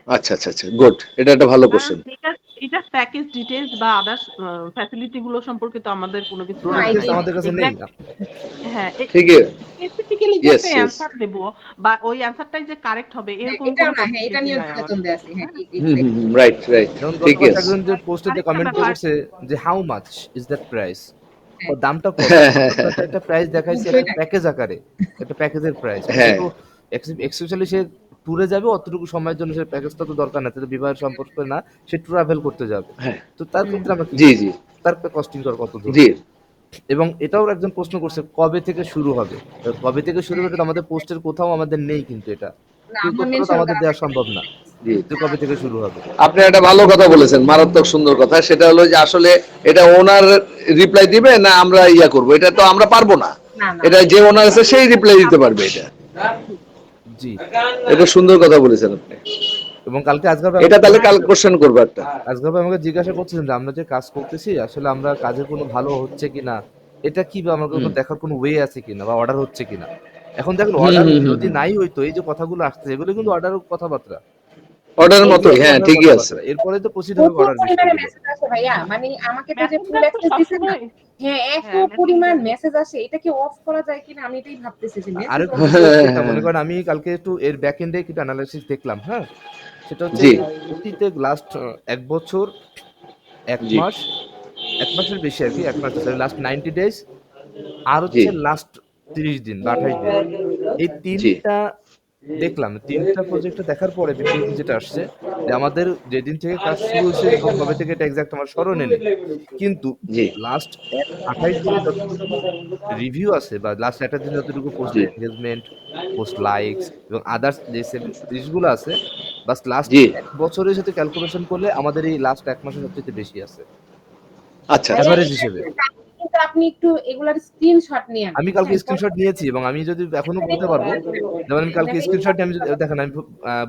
আচ্ছা আচ্ছা আচ্ছা, গুড, এটা একটা ভালো কোশ্চেন। এটা প্যাকেজ ডিটেইলস বা আদার্স ফ্যাসিলিটি গুলো সম্পর্কে তো আমাদের কোনো কিছু টোটাল না, জানা ডিটেইলস নাই। এটাই আমাদের কাছে নেই। এক্সাক্ট হ্যাঁ, ঠিকই, স্পেসিফিক্যালি যে ইয়েস একটা ইয়েস, অ্যানসার দেব বা ওই অ্যানসারটাই যে কারেক্ট হবে হ্যাঁ, এরকম এটাও কোনো না, হ্যাঁ, এটা পসিবিলিটি নিয়েও নাই আমার দ্বিধাদ্বন্দ্বে কাছে। আছে, হ্যাঁ, হ্যাঁ? এক্সাক্টলি। রাইট রাইট, যেমন ঠিক গতবার আছে। একজন যে পোস্টে আরেকটা কমেন্ট ব্যাপার করছে যে how much is that price, ও হ্যাঁ, দামটা কত? আমরা তো একটা প্রাইস দেখাইছি বুঝলোই একটা না। প্যাকেজ আকারে, একটা প্যাকেজের প্রাইস। সে হ্যাঁ তো এক্সপেশালি সে ট্যুরে যাবে, অতটুকু সময়ের জন্য সে প্যাকেজটা তো দরকার নাই, তাদের বিবাহের সম্পর্ক না, সে ট্রাভেল করতে যাবে। হ্যাঁ, তো তার হুম, ক্ষেত্রে আমরা কি জি করব? জি তার কস্টিং কর কত জি, ধরবো? এবং এটাও একজন প্রশ্ন করছে কবে থেকে শুরু হবে? কবে থেকে শুরু হবে, এটা তো আমাদের পোস্টের কোথাও আমাদের নেই, কিন্তু এটা না, এই আমার তথ্যটা তো মেনশন আমাদের করা দেওয়া থাকে। সম্ভব না জি। যে কবে থেকে শুরু হবে। আপনি একটা ভালো কথা বলেছেন, মারাত্মক সুন্দর কথা। সেটা হলো যে আসলে এটা ওনার রিপ্লাই দিবে না আমরা ইয়া করব, এটা তো আমরা পারবো না। না, না, এটা যে ওনার আছে সেই রিপ্লাই দিতে পারবে এটা। জি। এটা সুন্দর কথা বলেছেন আপনি। এবং কালকে এটা তাহলে কাল কোশ্চেন করবো একটা। আজগর ভাই আমাকে জিজ্ঞাসা করছিলেন যে আমরা যে কাজ করতেছি আসলে আমরা কাজের কোনো ভালো হচ্ছে কিনা, এটা কি বা আমার কোনো হুম দেখার কোনো ওয়ে আছে কিনা বা অর্ডার হচ্ছে কিনা। এখন দেখেন হুম অর্ডার হুম হুম যদি নাই হইতো, এই যে কথাগুলো আসছে এগুলো কিন্তু অর্ডারের কথাবার্তা, অর্ডারের এগুলো মতোই, কিন্তু হ্যাঁ অর্ডার ঠিকই আছে। কথাবার্তা, এরপরে তো প্রসিড হবে প্রচুর অর্ডার পরিমাণে বিষয়গুলো। মেসেজ আসে ভাইয়া, মানে আমাকে তো যে ফুল মেসেঞ্জার তো অ্যাক্সেস দিছেন না, সবসময় হ্যাঁ, এত হ্যাঁ পরিমাণ মেসেঞ্জার মেসেজ আসে, এটা কি অফ করা যায় কিনা আমি এটাই ভাবতেছি যে মেসেজ আরেকটু অফ। ডিটেইলস যেটা মনে করেন আমি কালকে একটু এর ব্যাক এন্ডে কিছু অ্যানালাইসিস দেখলাম, হ্যাঁ? সেটা হচ্ছে জি অতীতে লাস্ট ১ বছর, ১ জি মাস, ১ মাসের বেশি আরকি, ১ মাস না সরি, লাস্ট 90 ডেজ আর জি হচ্ছে লাস্ট ৩০ দিন বা ২৮ দিন। এই জি ৩ টা দেখলাম। ৩ টা প্রজেক্ট দেখা পরে বিপরীতে যেটা আসছে যে আমাদের যেদিন থেকে কাজ শুরু হইছে এবং কবে থেকে এটা এক্সাক্ট আমার স্মরণে নেই। কিন্তু জি লাস্ট ২৮ দিনে যতটুকু রিভিউ আছে বা লাস্ট ২১ দিনে যতটুকু পোস্ট জি এনগেজমেন্ট, পোস্ট লাইকস এবং আদার্স যে জিনিসগুলো আছে, বাস লাস্ট জি ১ বছরের সাথে ক্যালকুলেশন করলে আমাদের এই লাস্ট ১ মাসে সবচাইতে বেশি আছে। আচ্ছা আচ্ছা ভাইয়া এভারেজ এটা হিসেবে। কিন্তু আপনি একটু এগুলার স্ক্রিনশট নিয়েন, আমি কালকে বুঝছেন? স্ক্রিনশট নিয়েছি এবং আমি যদি এখনো বলতে পারবো, যেমন আমি কালকে স্ক্রিনশট নিয়ে আমি যদি দেখেন আমি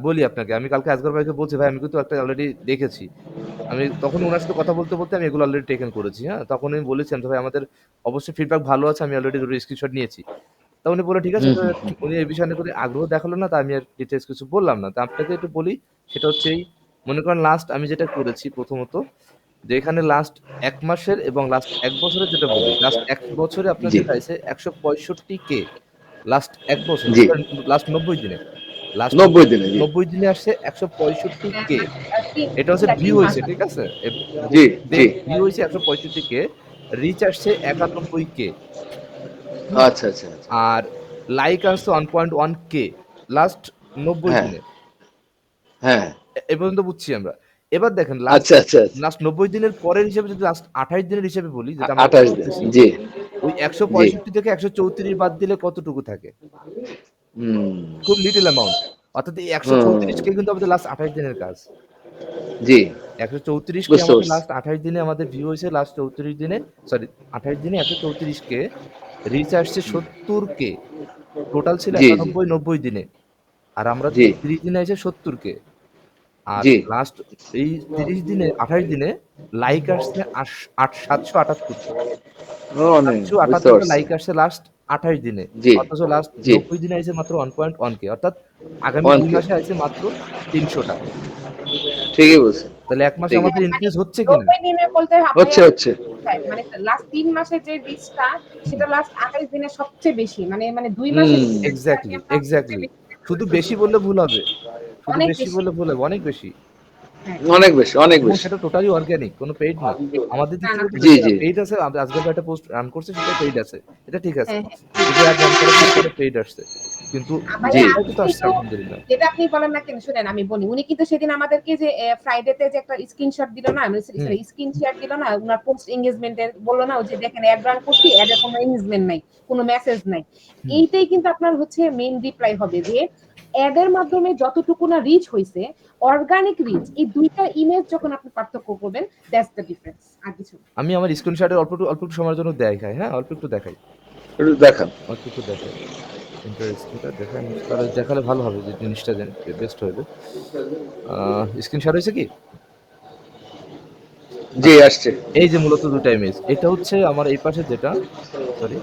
বলি আপনাকে, আমি কালকে আসগর ভাইকে বলছি ভাই আমি কিন্তু একটা অলরেডি দেখেছি। আমি তখন উনার সাথে কথা বলতে বলতে আমি এগুলো অলরেডি টেকেন করেছি, হ্যাঁ? তখন আমি বলেছিলাম যে ভাই আমাদের অবশ্যই ফিডব্যাক ভালো আছে, আমি অলরেডি দুটো স্ক্রিনশট নিয়েছি। তা উনি বলল ঠিক আছে। হুম তো হুম হুম উনি এই বিষয়ে নিয়ে কোনো আগ্রহ দেখালো না, তা আমি আর ডিটেইলস কিছু বললাম না। তো আপনাকে একটু বলি, সেটা হচ্ছে এই মনে করেন লাস্ট আমি যেটা করেছি প্রথমত, যে এখানে লাস্ট ১ মাসের এবং লাস্ট ১ বছরের যেটা বলি, লাস্ট ১ বছরে আপনার জি যেটা আইছে ১৬৫K, লাস্ট ১ বছর জি, লাস্ট ৯০ দিনে। লাস্ট 90 দিনে, জি ৯০ দিনে আসছে ১৬৫K। এটা হচ্ছে ভিউ ৩ মাস। হইছে, ঠিক আছে? জি জি, ভিউ হইছে ১৬৫K, রিচ আসছে ৯১K, আচ্ছা আচ্ছা আচ্ছা, আর লাইক আসছে 1.1K লাস্ট ৯০ হ্যাঁ দিনে। হ্যাঁ, এ পর্যন্ত বুঝছি আমরা। এবার দেখেন লাস্ট আচ্ছা আচ্ছা আচ্ছা, লাস্ট ৯০ দিনের পরের হিসেবে যদি লাস্ট ২৮ দিনের হিসেবে বলি, যেটা আমরা এখন 28 দিন, করতেছি, জি ওই জি, ১৬৫ থেকে ১৩৪ বাদ দিলে কতটুকু থাকে? হুম খুব লিটল অ্যামাউন্ট। অর্থাৎ এই হুম, ১৩৪ কে কিন্তু আমাদের লাস্ট ২৮ দিনের কাজ। জি 134 কে বুঝতে আমাদের পারছি। লাস্ট 28 দিনে আমাদের ভিউ হয়েছে, লাস্ট 34 দিনে, সরি 28 দিনে 134 কে, রিচ আসছে 70 কে, টোটাল ছিল জি, জি, 91 90 দিনে, আর আমরা জি, 30 দিনে এসে 70 কে, আর জি। লাস্ট এই 30 দিনে 28 দিনে লাইক আসছে 778 কে, অনেক, বুঝতে 778টা পারছি। লাইক আসছে লাস্ট 28 দিনে, জি, অথচ লাস্ট জি। 90 দিনে আছে মাত্র 1.1 কে, অর্থাৎ আগামী 2 1K মাসে আছে মাত্র 300টা। ঠিকই বলছেন। তাহলে এক মাসে ঠিকই। আমাদের হ্যাঁ, মানে ইনক্রিজ হচ্ছে কিনা? 90 দিনে বলতে হচ্ছে, ভাইয়া হচ্ছে। মানে লাস্ট 3 মাসের যে রিচটা সেটা লাস্ট 28 দিনে সবচেয়ে বেশি। মানে 2 মাসের হুম, রিচটা আরকি এক্স্যাক্টলি, আমরা সবচেয়ে এক্স্যাক্টলি। বেশি দেখতে শুধু পাচ্ছি। বেশি বললে ভুল হবে। শুধু অনেক বেশি বেশি। বললে ভুল হবে, অনেক বেশি। হ্যাঁ। অনেক বেশি, অনেক এবং বেশি। সেটা টোটালি অর্গানিক, কোনো পেইড না। আমাদের দিক না, না। থেকে তো জি, দেখতে জি। পেইড আছে, আজকে একটা পোস্ট রান করছে সেটাও পেইড আছে। এটা ঠিক আছে। হ্যাঁ, হ্যাঁ। দুটো অ্যাড রান করার পরে সেটা পেইড আসছে। কিন্তু জি, ভাইয়া আপনি রিপ্লাইতে তো আসছে কিন্তু আলহামদুলিল্লাহ। যেটা আপনি বলেন না কেন শুনেন আমি বলি। উনি কিন্তু সেদিন আমাদেরকে যে ফ্রাইডেতে যে একটা স্ক্রিনশট দিল না, হুম, সরি স্ক্রিন শেয়ার দিল না, উনার পোস্ট এনগেজমেন্ট এর বলল না, ওই যে দেখেন এড রান করছি, এড এর কোনো এনগেজমেন্ট নাই, কোনো মেসেজ নাই। হুম। এইটাই কিন্তু আপনার হচ্ছে মেইন রিপ্লাই হবে যে এড এর মাধ্যমে যতটুকু না রিচ হইছে, অর্গানিক রিচ, এই ২ টা ইমেজ যখন আপনি পার্থক্য করবেন, দ্যাটস দ্য ডিফারেন্স। আর কিছু না। আমি আমার স্ক্রিনশটের অল্প একটু সময়ের জন্য দেখাই, হ্যাঁ? অল্প একটু দেখাই। একটু দেখান। অল্প একটু দেখাই। ইন্টারেস্টিংটা দেখাই, তাহলে দেখালে ভালো হবে, যে জিনিসটা বেস্ট হবে। স্ক্রিনশট হয়েছে কি? জি, আচ্ছা। আসছে। এই যে মূলত ২ টা ইমেজ। এটা হচ্ছে আমার এই পাশে যেটা, সরি,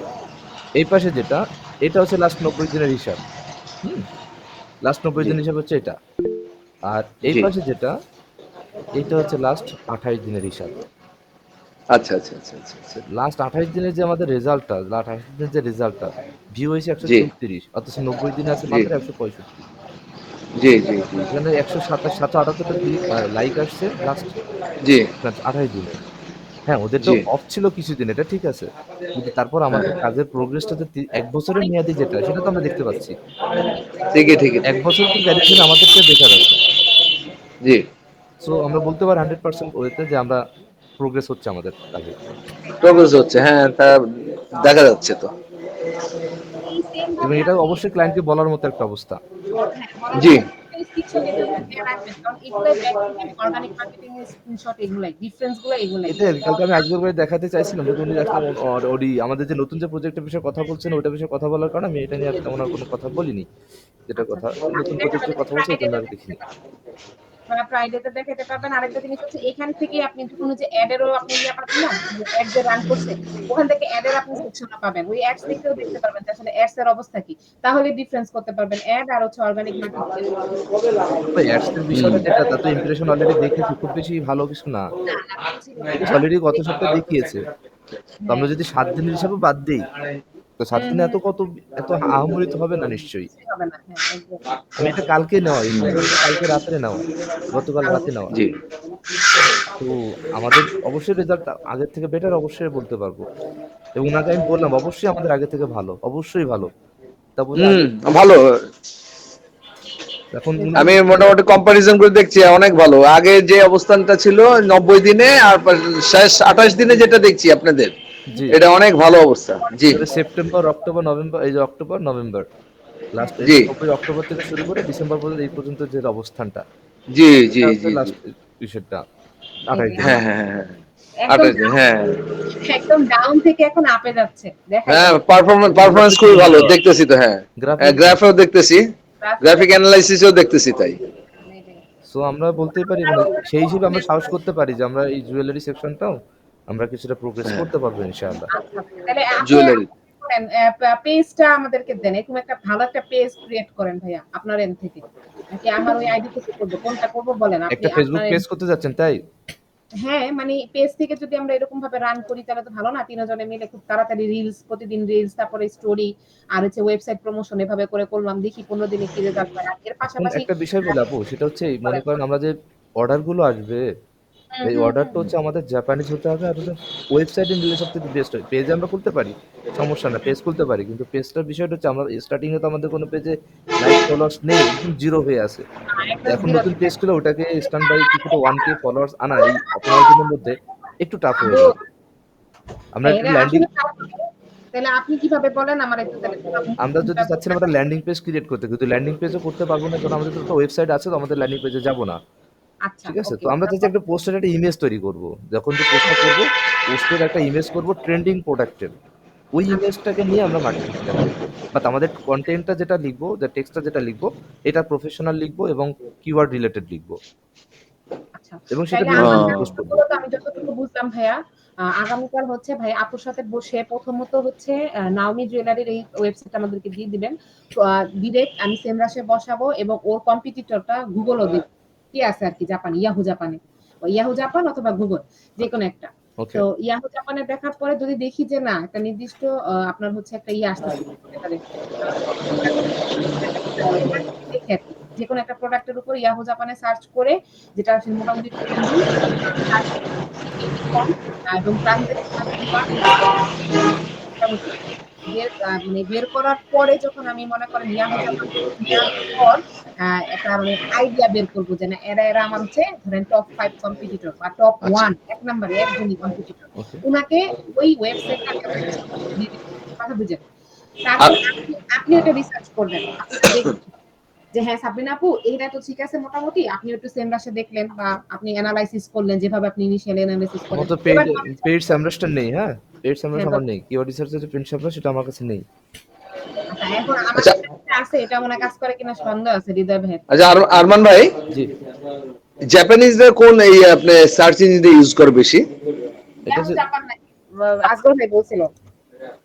এই পাশে যেটা, এটা হচ্ছে লাস্ট ৯০ দিনের হিসাব। হুম? লাস্ট ৯০ জি, দিনের হিসাব হচ্ছে এটা। আর এই জি। পাশে যেটা, এটা হচ্ছে লাস্ট ২৮ দিনের হিসাব। আচ্ছা, আচ্ছা, আচ্ছা, আচ্ছা, আচ্ছা। লাস্ট ২৮ দিনের যে আমাদের রেজাল্টটা, লাস্ট ২৮ দিনের যে রেজাল্টটা, ভিউ হয়েছে জি, ১৩৪, অথচ ৯০ দিনে আছে জি, মাত্র ১৬৫। জি, জি, জি, এখানে ১২৭-৭৭৮টা লাইক আসছে লাস্ট জি, ২৮ দিনে। হ্যাঁ, ওদেরটা জি। অফ ছিল কিছুদিন, এটা ঠিক আছে। কিন্তু তারপর হ্যাঁ, আমাদের কাজের প্রোগ্রেসটা যে ১ বছরের অনেক মেয়াদি যেটা, সেটা তো আমরা দেখতে পাচ্ছি। ঠিকই, ঠিকই, ১ ঠিকই। বছর তো গ্র্যাজুয়েশন আমাদেরকে বেকার আছে। জি, সো আমরা বলতে পারি 100% ওয়েতে যে আমরা প্রোগ্রেস হচ্ছে আমাদের কাজে। প্রোগ্রেস হচ্ছে। হ্যাঁ, তা দেখা যাচ্ছে তো। এই সেম এবং ভাবে এটা আপনি অবশ্যই ক্লায়েন্টকে বলার মতো একটা অবস্থা। হ্যাঁ, বলার জি, মতো স্ক্রিনশট দিয়ে রাখবেন। কারণ এগুলাই back to back organic marketing এর স্ক্রিনশট এগুলাই। ডিফারেন্স গুলো এগুলাই। এটাই আরকি। কালকে আমি আজগর ভাই দেখাতে চাইছিলাম, কিন্তু উনি আসলে ওরই আমাদের যে নতুন যে প্রজেক্টের বিষয়ে কথা বলছেন, ওইটার বিষয়ে কথা বলার কারণে আমি এটা নিয়ে আর তেমন আর কোনো কথা বলিনি। যেটা আচ্ছা, কথা, আচ্ছা। আপনি নতুন দেখাবেন প্রজেক্টের কথা বলছে ফ্রাইডে ওইজন্য তে আর দেখাতে দেখিনি। পারবেন। ফ্রাইডে তে দেখাতে পারবেন। আরেকটা জিনিস হচ্ছে এখান থেকেই আপনি যখন ওই যে এড এরও আপনি পাবেন না? এড যে রান করছে, ওখান থেকে এড এর আপনি সেকশনও পাবেন। ওই এডস দেখেও দেখতে পারবেন যে আসলে এডস এর অবস্থা কি। তাহলে ডিফারেন্স করতে পারবেন এড আর হচ্ছে অর্গানিক মার্কেটিং এর মধ্যে। তবে অ্যাডস এর হুম, বিষয়টা যেটা, তার তো ইমপ্রেশন অলরেডি দেখেছি। খুব বেশি ভালো কিছু না। না, না, ছিল না। দেখেছি অলরেডি গত সপ্তাহে দেখিয়েছে। তো হ্যাঁ। আমরা যদি ৭ দিনের হিসাবে বাদ দেই, তো ৭ হুম, দিনে হুম। এত আহামরি তো হবে না নিশ্চয়ই। কিছুই হবে না। হ্যাঁ, একদম। আমি এটা কালকে নেওয়া, এই প্রজেক্টটা কালকে রাত্রে নেওয়া। গতকাল রাতে নেওয়া। জি। তো আমাদের অবশ্যই রেজাল্ট আগের থেকে বেটার, অবশ্যই বলতে পারবো। এবং উনাকে আমি বললাম অবশ্যই আমাদের আগে থেকে ভালো, অবশ্যই ভালো। তা বলে হুম, আগে, ভালো। এখন উনি আমি বলতেছে যে, মোটামুটি কম্পারিজন করে দেখছি অনেক ভালো। আগে যে অবস্থানটা ছিল ৯০ দিনে আর শেষ ২৮ দিনে যেটা দেখছি আপনাদের, জি, এটা অনেক ভালো অবস্থা। জি, এবারে সেপ্টেম্বর, অক্টোবর, নভেম্বর, এই যে অক্টোবর, নভেম্বর, লাস্ট এই জি, ৯০ অক্টোবর থেকে শুরু করে ডিসেম্বর পর্যন্ত, এই পর্যন্ত যে অবস্থানটা, জি, জি, এটা হচ্ছে জি, জি। লাস্ট বিষয়টা এই ২৮ যে দিনে। হ্যাঁ, আমার হ্যাঁ, হ্যাঁ, হ্যাঁ। একদম ২৮ দিন, হ্যাঁ। একদম ডাউন থেকে এখন আপে যাচ্ছে। দেখাই হ্যাঁ, যাচ্ছে। পারফরম্যান্স গ্রাফিক খুবই ভালো মনিটর, দেখতেছি তো, হ্যাঁ। গ্রাফিক গ্রাফেও দেখতেছি, গ্রাফিক গ্রাফিক অ্যানালাইসিসও দেখতেছি তাই। সো আমরা বলতেই পারি, মানে সেই হিসেবে আমরা সাহস করতে পারি যে আমরা এই জুয়েলারি সেকশনটাও আমরা কিছুটা প্রোগ্রেস হ্যাঁ, করতে পারবো ইনশাআল্লাহ। আচ্ছা, তাহলে আপনি জুয়েলারি। করেন পেজটা আমাদেরকে দেন। এরকম একটা ভালো একটা পেজ ক্রিয়েট করেন ভাইয়া আপনার এন্ড থেকে। নাকি আমার ওই আইডি থেকে করব? কোনটা করব বলেন আপনি একটা ফেসবুক আপনার পেজ করতে যাচ্ছেন, তাই? হ্যাঁ, মানে পেজ থেকে যদি আমরা এরকম ভাবে রান করি তাহলে তো ভালো না? ৩ জনে মিলে খুব তাড়াতাড়ি রিলস, প্রতিদিন রিলস, তারপরে স্টোরি আর হচ্ছে ওয়েবসাইট প্রমোশন এভাবে করে করলাম। দেখি ১৫ দিনে কি রেজাল্ট হয়। আর এর এখন পাশাপাশি একটা বিষয় বলি আপু, সেটা হচ্ছে এই মনে করেন। করেন আমরা যে অর্ডার গুলো আসবে, হুম, এই হুম, অর্ডারটা হুম। হচ্ছে আমাদের জাপানিজ হতে হবে, আর হচ্ছে ওয়েবসাইটে নিলে সবথেকে বেস্ট হয়। পেজে আমরা খুলতে পারি, সমস্যা না, পেজ খুলতে পারি, কিন্তু পেজটার বিষয়টা হচ্ছে আমরা স্টার্টিং এ তো আমাদের কোনো পেজে লাইক ফলোয়ার্স নেই, একদম জিরো হয়ে আছে। তো একদম এখন 0 নতুন থেকে। পেজ খুলে ওটাকে স্ট্যান্ড বাই কিছুটা 1K ফলোয়ার্স আনা এই 15 দিনের মধ্যে একটু টাফ হয়ে আপু যাবে। আমরা একটা এটা ল্যান্ডিং, আসলে তাহলে আপনি কিভাবে বলেন আমার একটু তাহলে আমরা যদি চাচ্ছিলাম একটা ল্যান্ডিং পেজ ক্রিয়েট করতে, কিন্তু ল্যান্ডিং পেজও করতে পারবো না, কারণ আমাদের তো একটা ওয়েবসাইট আছে, তো আমাদের ল্যান্ডিং পেজে যাবো না। আচ্ছা, ঠিক আছে? তো ওকে। আমরা চাচ্ছি একটা পোস্টের একটা ইমেজ তৈরি করব। যখন যে পোস্টটা করব, পোস্টের একটা ইমেজ করব ট্রেন্ডিং প্রোডাক্টের। ওই ইমেজটাকে নিয়ে আমরা মার্কেটিংটা করব। বাট আমাদের কনটেন্টটা যেটা লিখবো, যে টেক্সটটা যেটা লিখবো, এটা প্রফেশনাল লিখবো এবং কিওয়ার্ড রিলেটেড লিখবো আচ্ছা। এবং সেটা তাইলে আমার নিয়মিত কাছে পোস্ট করব। মূলত আমি যতটুকু বুঝলাম ভাইয়া, আগামীকাল হচ্ছে ভাই আপুর সাথে বসে প্রথমত হচ্ছে নাওমি জুয়েলারির এই ওয়েবসাইট আমাদেরকে দিয়ে দিবেন। তো ডিরেক্ট আমি সেমরাসে বসাবো এবং ওর কম্পিটিটরটা গুগলও দেখব। কি আছে আর কি জাপানি, ইয়াহু জাপানে। ইয়াহু জাপান অথবা গুগল যেকোনো একটা। ওকে। তো ইয়াহু জাপানে দেখার পরে যদি দেখি যে না একটা নির্দিষ্ট আপনার হচ্ছে একটা আসতেছে এটারে, দেখে আরকি। যেকোনো একটা প্রোডাক্টের উপর ইয়াহু জাপানে সার্চ করে যেটা আসলে মোটামুটি ট্রেন্ডিং কম এবং ট্রানজ্যাকশনাল কিওয়ার্ড মোটামুটি মানে বের করার পরে যখন আমি মনে করেন ইয়াহু জাপান থেকে নেওয়ার পর একটা মানে আইডিয়া বের করব যে না এরা আমার হচ্ছে ধরেন টপ 5 কম্পিটিটর বা টপ আচ্ছা 1 এক নম্বরে একজনই কম্পিটিটর। ওকে। উনাকে ওই ওয়েবসাইটে আমি আপনাকে দিয়ে দিব। কথা বুঝেন? আর তারপর আপনি এটা রিসার্চ করবেন। আপনি এটা দেখবেন যে হ্যাঁ সাবরিনা আপু এটা তো ঠিক আছে মোটামুটি। আপনি একটু সেমরাসে দেখলেন বা আপনি এনালাইসিস করলেন যেভাবে আপনি ইনিশিয়াল এনালাইসিস আমার করেন। তো এবার পেইড সামরাশটা নেই, হ্যাঁ? পেইড সামরাশ হ্যাঁ, আমার নেই। কিওয়ার্ড রিসার্চের যে পেইড সামরাশ সেটা আমার কাছে নেই। আচ্ছা এখন আমার আচ্ছা কাছে আছে এটা মনে হয় কাজ করে কিনা সন্দেহ আছে হৃদয় ভাইয়ের। আচ্ছা আরমান ভাই, জি। জাপানিজরা কোন এই আপনি সার্চ ইঞ্জিন ইউজ করে বেশি? এটা ইয়াহু যে জাপান নাকি আজগর ভাই বলছিল।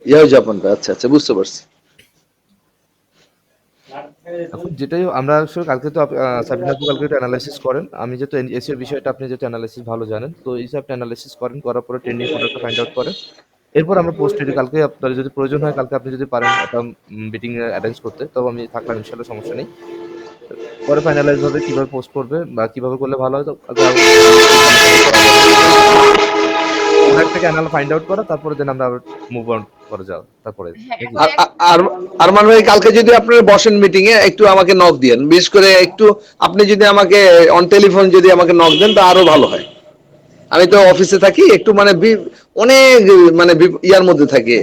ইয়াহু জাপানটা, আচ্ছা আচ্ছা বুঝতে পারছি। এখন যেটাই আমরা আসলে কালকে তো সাবিনা আপু কালকে একটু এনালাইসিস করেন। আমি যেহেতু এসইও বিষয়টা আপনি যেহেতু এনালাইসিস ভালো জানেন, তো এই হিসাবটা এনালাইসিস করেন, করার পরে ট্রেন্ডিং প্রোডাক্টটা ফাইন্ড আউট করেন। এরপর আমরা পোস্ট রেডি কালকে আপনার যদি প্রয়োজন হয় কালকে আপনি যদি পারেন একটা মিটিং অ্যারেঞ্জ করতে, তবে আমি থাকলাম ইনশাআল্লাহ, সমস্যা নেই। পরে ফাইনালাইজ হবে কিভাবে পোস্ট করবে বা কিভাবে করলে ভালো হয়, তো কালকে বিস্তারিত আলোচনা করা যাবে। প্রোডাক্টটাকে ফাইন্ড আউট করা, তারপরে দেন আমরা মুভ অন করে যাও তারপরে, হ্যাঁ নাকি? এখন আর এক আর আরমান ভাই, কালকে যদি আপনারা বসেন মিটিং এ, একটু আমাকে নক দিয়েন, বিশেষ করে একটু আপনি যদি আমাকে অন টেলিফোন যদি আমাকে নক দেন তা আরো ভালো হয়। আমি তো অফিসে থাকি, একটু মানে অনেক মানে ইয়ার মধ্যে থাকি,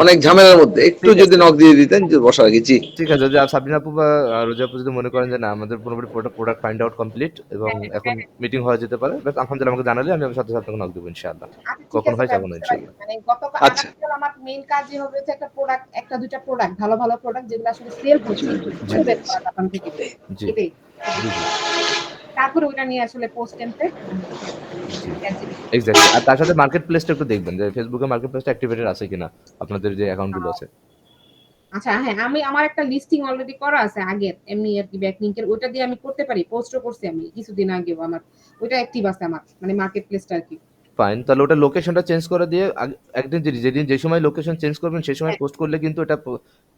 অনেক ঝামেলার মধ্যে, একটু ঠিক যদি আছে, নক দিয়ে দিতেন যে বসার আগে। জি ঠিক আছে। যদি সাবিনা আপু বা রোজা আপু যদি মনে করেন যে না আমাদের পুরোপুরি প্রোডাক্ট ফাইন্ড আউট কমপ্লিট এবং এখন মিটিং হয়ে যেতে পারে, বাট আলহামদুলিল্লাহ আমাকে জানালে আমি সাথে সাথে নক দেবো ইনশাআল্লাহ। আচ্ছা ঠিক কখন আছে হয় ভাই যাবো না বুঝতে পারছি। ইনশাআল্লাহ। মানে আচ্ছা আগামীকাল আমার মেইন কাজই হবে হচ্ছে একটা প্রোডাক্ট একটা দুইটা প্রোডাক্ট ভালো ভালো প্রোডাক্ট যেগুলো আসলে সেল হচ্ছে একটু জি, খুঁজে বের করা জাপান থেকে। জি, এটাই। জি, জি, তারপরে ওটা নিয়ে আসলে পোস্ট টেমপ্লেট জি। এক্সাক্টলি। আর তার সাথে মার্কেট প্লেসটা একটু দেখবেন যে ফেসবুকে মার্কেট প্লেসটা অ্যাক্টিভেটেড আছে কিনা আপনাদের যে অ্যাকাউন্ট গুলো আছে। আচ্ছা হ্যাঁ আমার একটা লিস্টিং অলরেডি করা আছে আগের এমনি আর কি ব্যাকলিংকের ওটা দিয়ে আমি করতে পারি পোস্টও করছি আমি কিছুদিন আগেও আমার ওইটা অ্যাক্টিভ আছে আমার মানে মার্কেট প্লেসটা আর কি। ফাইন, তাহলে ওটা লোকেশনটা চেঞ্জ করে দিয়ে একদিন যেদিন যে সময় লোকেশন চেঞ্জ করবেন সেই সময় হ্যাঁ পোস্ট করলে কিন্তু এটা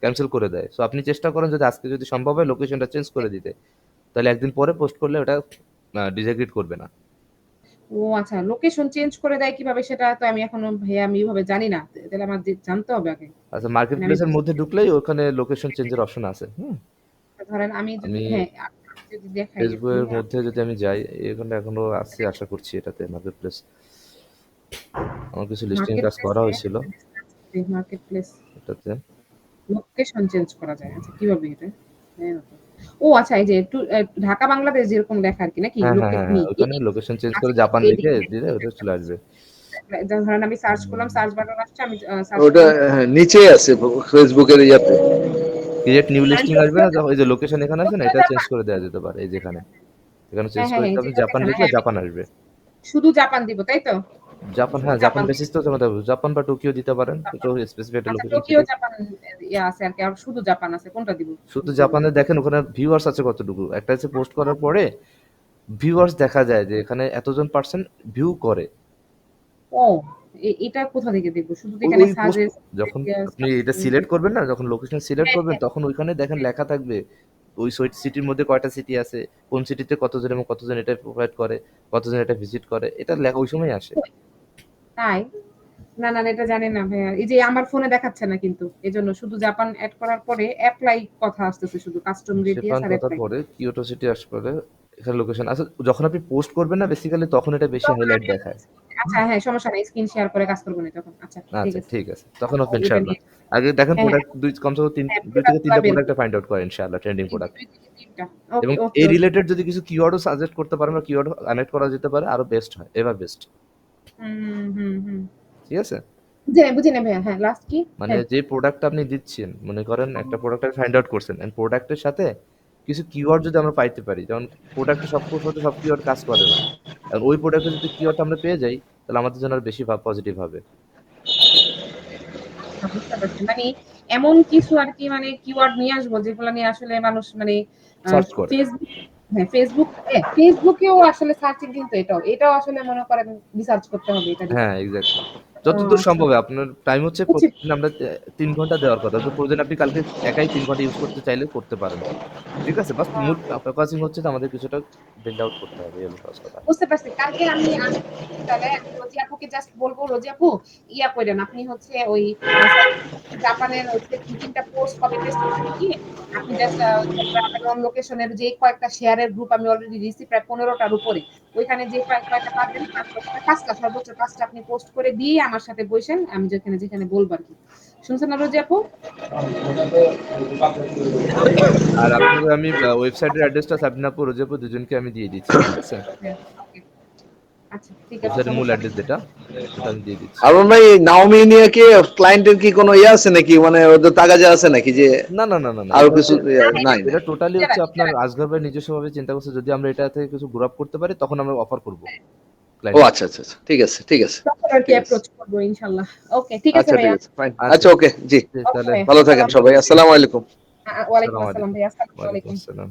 ক্যান্সেল করে দেয়। সো আপনি চেষ্টা করেন যদি আজকে যদি সম্ভব হয় লোকেশনটা চেঞ্জ করে দিতে, তাহলে একদিন পরে পোস্ট করলে ওটা ডিসএগ্রিড করবে না। ও আচ্ছা লোকেশন চেঞ্জ করে দেয় কিভাবে সেটা তো আমি এখনো ভাইয়া আমি ওইভাবে জানি না তাহলে আমার জানতে হবে আগে। আচ্ছা, মার্কেট মানে আমি প্লেসের মধ্যে ঢুকলেই ওখানে লোকেশন চেঞ্জের অপশন আছে। হুম, ধরেন আমি যদি আমি হ্যাঁ যদি দেখাই আর কি ফেসবুকের মধ্যে যদি আমি যাই, এখানে এখনো আছে আশা করছি এটাতে মার্কেট প্লেস। আমার কিছু লিস্টিং মার্কেট কাজ করা প্লেসে হয়েছিল মার্কেট প্লেস এটাতে। লোকেশন চেঞ্জ করা যায় আচ্ছা কিভাবে এটা হ্যাঁ, ও আচ্ছা এই যে একটু ঢাকা বাংলাদেশ যেরকম লেখা আর কি নাকি হ্যাঁ, হ্যাঁ, হ্যাঁ, লোকেশন হ্যাঁ, ওখানে লোকেশন চেঞ্জ করে জাপান লিখে দিলে ওটা চলে আসবে। ধরেন আমি সার্চ করলাম সার্চ বাটন আসছে আমি সার্চ ওটা করলাম নিচেই আছে ফেসবুকের ইয়াতে। ক্রিয়েট নিউ ধরেন লিস্টিং আসবে না, যখন এই যে লোকেশন এখানে আছে না, এটা চেঞ্জ করে দেওয়া যেতে পারে। এই যেখানে এখানে চেঞ্জ হ্যাঁ হ্যাঁ করে হ্যাঁ দিতে হবে, যেটা জাপান দেখেন লিখলে হ্যাঁ আমি জাপান আসবে। শুধু জাপান দিব তাই তো জাপান, হ্যাঁ, জাপান জাপান বেসিস তো তোমাদের জাপান বা টোকিও দিতে পারেন, তো স্পেসিফিক একটা আচ্ছা লোকেশন টোকিও সিটি। জাপান ইয়া আছে আর কি আর শুধু জাপান আছে কোনটা দিব শুধু জাপানে দেখেন ওখানে ভিউয়ার্স আছে কতটুকু, একটা হচ্ছে পোস্ট করার পরে ভিউয়ার্স দেখা যায় যে এখানে এতজন পার্সেন্ট ভিউ করে। ও এটা কোথা থেকে দেখবো শুধু তো ওই এখানে ওই পোস্ট সাজেস্ট যখন আপনি এটা সিলেক্ট করবেন না, যখন লোকেশন সিলেক্ট হ্যাঁ করবেন হ্যাঁ তখন ওইখানে দেখেন লেখা থাকবে ওই সিটির মধ্যে কয়টা সিটি আছে, কোন সিটিতে কতজন এবং কতজন এটা প্রোভাইড করে, কতজন এটা ভিজিট করে, এটা লেখা ওই সময় আসে। তাই না না এটা জানি না ভাইয়া এই যে আমার ফোনে দেখাচ্ছে না কিন্তু এজন্য শুধু জাপান অ্যাড করার পরে অ্যাপ্লাই কথা আসতেছে শুধু কাস্টম রেডিয়াস জাপান আর কথার অ্যাপ্লাই পরে কিয়োটো সিটি আসলে এখানে লোকেশন আছে, যখন আপনি পোস্ট করবেন না বেসিক্যালি তখন এটা বেশি হাইলাইট দেখায়। আচ্ছা হ্যাঁ সমস্যা নাই, স্ক্রিন শেয়ার করে কাজ করবো না তখন। আচ্ছা ঠিক আচ্ছা আছে। ঠিক আছে, তখন হবে এটা ইনশাআল্লাহ। নিয়ে আগে দেখেন হ্যাঁ, প্রোডাক্ট কমসে কম হ্যাঁ 2 থেকে প্রোডাক্ট 3টা বের প্রোডাক্ট ফাইন্ড আউট করেন ইনশাআল্লাহ, ট্রেন্ডিং জি, প্রোডাক্ট। 2 থেকে 3টা। এবং ওকে, ওকে, এই ওকে। রিলেটেড যদি কিছু কিওয়ার্ডও সাজেস্ট করতে পারেন বা কিওয়ার্ড কানেক্ট করা যেতে পারে আরো বেস্ট হয়, এভার বেস্ট। হুম। ঠিক আছে? বুঝি না ভাইয়া। হ্যাঁ, লাস্ট কি? মানে হ্যাঁ, যে প্রোডাক্টটা আপনি দিচ্ছেন, মনে করেন একটা প্রোডাক্ট আপনি ফাইন্ড আউট করছেন, এন্ড প্রোডাক্টের সাথে কিছু কিওয়ার্ড যদি আমরা পাইতে পারি, যেমন প্রোডাক্টে সব কিওয়ার্ড কাজ করে না। আর ওই প্রোডাক্টে যদি কিওয়ার্ড আমরা পেয়ে যাই, তাহলে আমাদের জন্য আরো বেশি পজিটিভ হবে। বুঝতে পারছি। মানে এমন কিছু আরকি মানে কিওয়ার্ড নিয়ে আসবো যেগুলো নিয়ে আসলে মানুষ মানে আ সার্চ করে। ফেসবুক হ্যাঁ, ফেসবুকেও আসলে সার্চ ইঞ্জিন তো এটাও আসলে মনে করেন রিসার্চ করতে হবে এটা দিয়ে। হ্যাঁ, এক্সাক্টলি। ও যতদূর আচ্ছা। সম্ভব আপনার টাইম হচ্ছে বুঝছি। প্রতিদিন আমরা ৩ ঘন্টা দেওয়ার কথা। তো প্রয়োজনে আপনি কালকে একাই ৩ ঘন্টা ইউজ করতে চাইলে করতে পারেন। ঠিক আছে? বাস মূল ফোকাসিং হচ্ছে যে আমাদের কিছুটা বিল্ড আউট করতে হবে। এই হলো ফার্স্ট কথা। বুঝতে পারছি। কালকে আমি তাহলে আমি রোজি আপুকে জাস্ট বলবো, রোজি আপু ইয়া কইরেন। আপনি হচ্ছে ওই জাপানের হচ্ছে ২-৩ টা পোস্ট কপি পেস্ট করে দিয়ে আপনি জাস্ট ট্রাভেল লোকেশনের যে কয়েকটা শেয়ারের গ্রুপ আমি অলরেডি দিছি প্রায় ১৫ টার উপরে। ওইখানে যে কয়টা পাবেন ৫টা সর্বোচ্চ ৫টা আপনি পোস্ট করে দিয়ে আমার সাথে বইসেন। আমি যেখানে বলবো আরকি। শুনছেন না রোজি আপু? আর আপনাকে আমি ওয়েবসাইটের অ্যাড্রেসটা সাবিনা আপু, রোজি আপু দুজনকে আমি দিয়ে দিচ্ছি। ঠিক আছে? হ্যাঁ, ওকে। আচ্ছা ঠিক আছে ওয়েবসাইটের মূল সমস্যা নেই। অ্যাড্রেস যেটা, ওটা আমি দিয়ে দিচ্ছি। আর ভাই নাওমি নিয়ে কি ক্লায়েন্টের কি কোনো ইয়ে আছে নাকি, মানে ওদের তাগাজা আছে নাকি যে না। আরো এটা কিছু হচ্ছে নাই না? এটা টোটালি নিজেরা হচ্ছে আপনার আসগর ভাই নিজস্বভাবে চিন্তা করছে যদি আমরা এটা থেকে কিছু গ্রো আপ করতে পারি তখন আমরা অফার করব ও ক্লায়েন্টকে। আচ্ছা, ঠিক আছে, ঠিক আছে, তখন আরকি ঠিক আছে। অ্যাপ্রোচ করবো ইনশাআল্লাহ। ওকে ঠিক আছে আচ্ছা ঠিক ভাইয়া। আছে, ফাইন। আচ্ছা আচ্ছা ওকে, জি। ওকে তাহলে ভাইয়া। ভালো থাকেন আসসালামু সবাই, আসসালামু আলাইকুম। ওয়ালাইকুম আসসালামু আসসালাম আলাইকুম। ভাইয়া। আসসালামু ওয়ালাইকুম আলাইকুম। আসসালাম।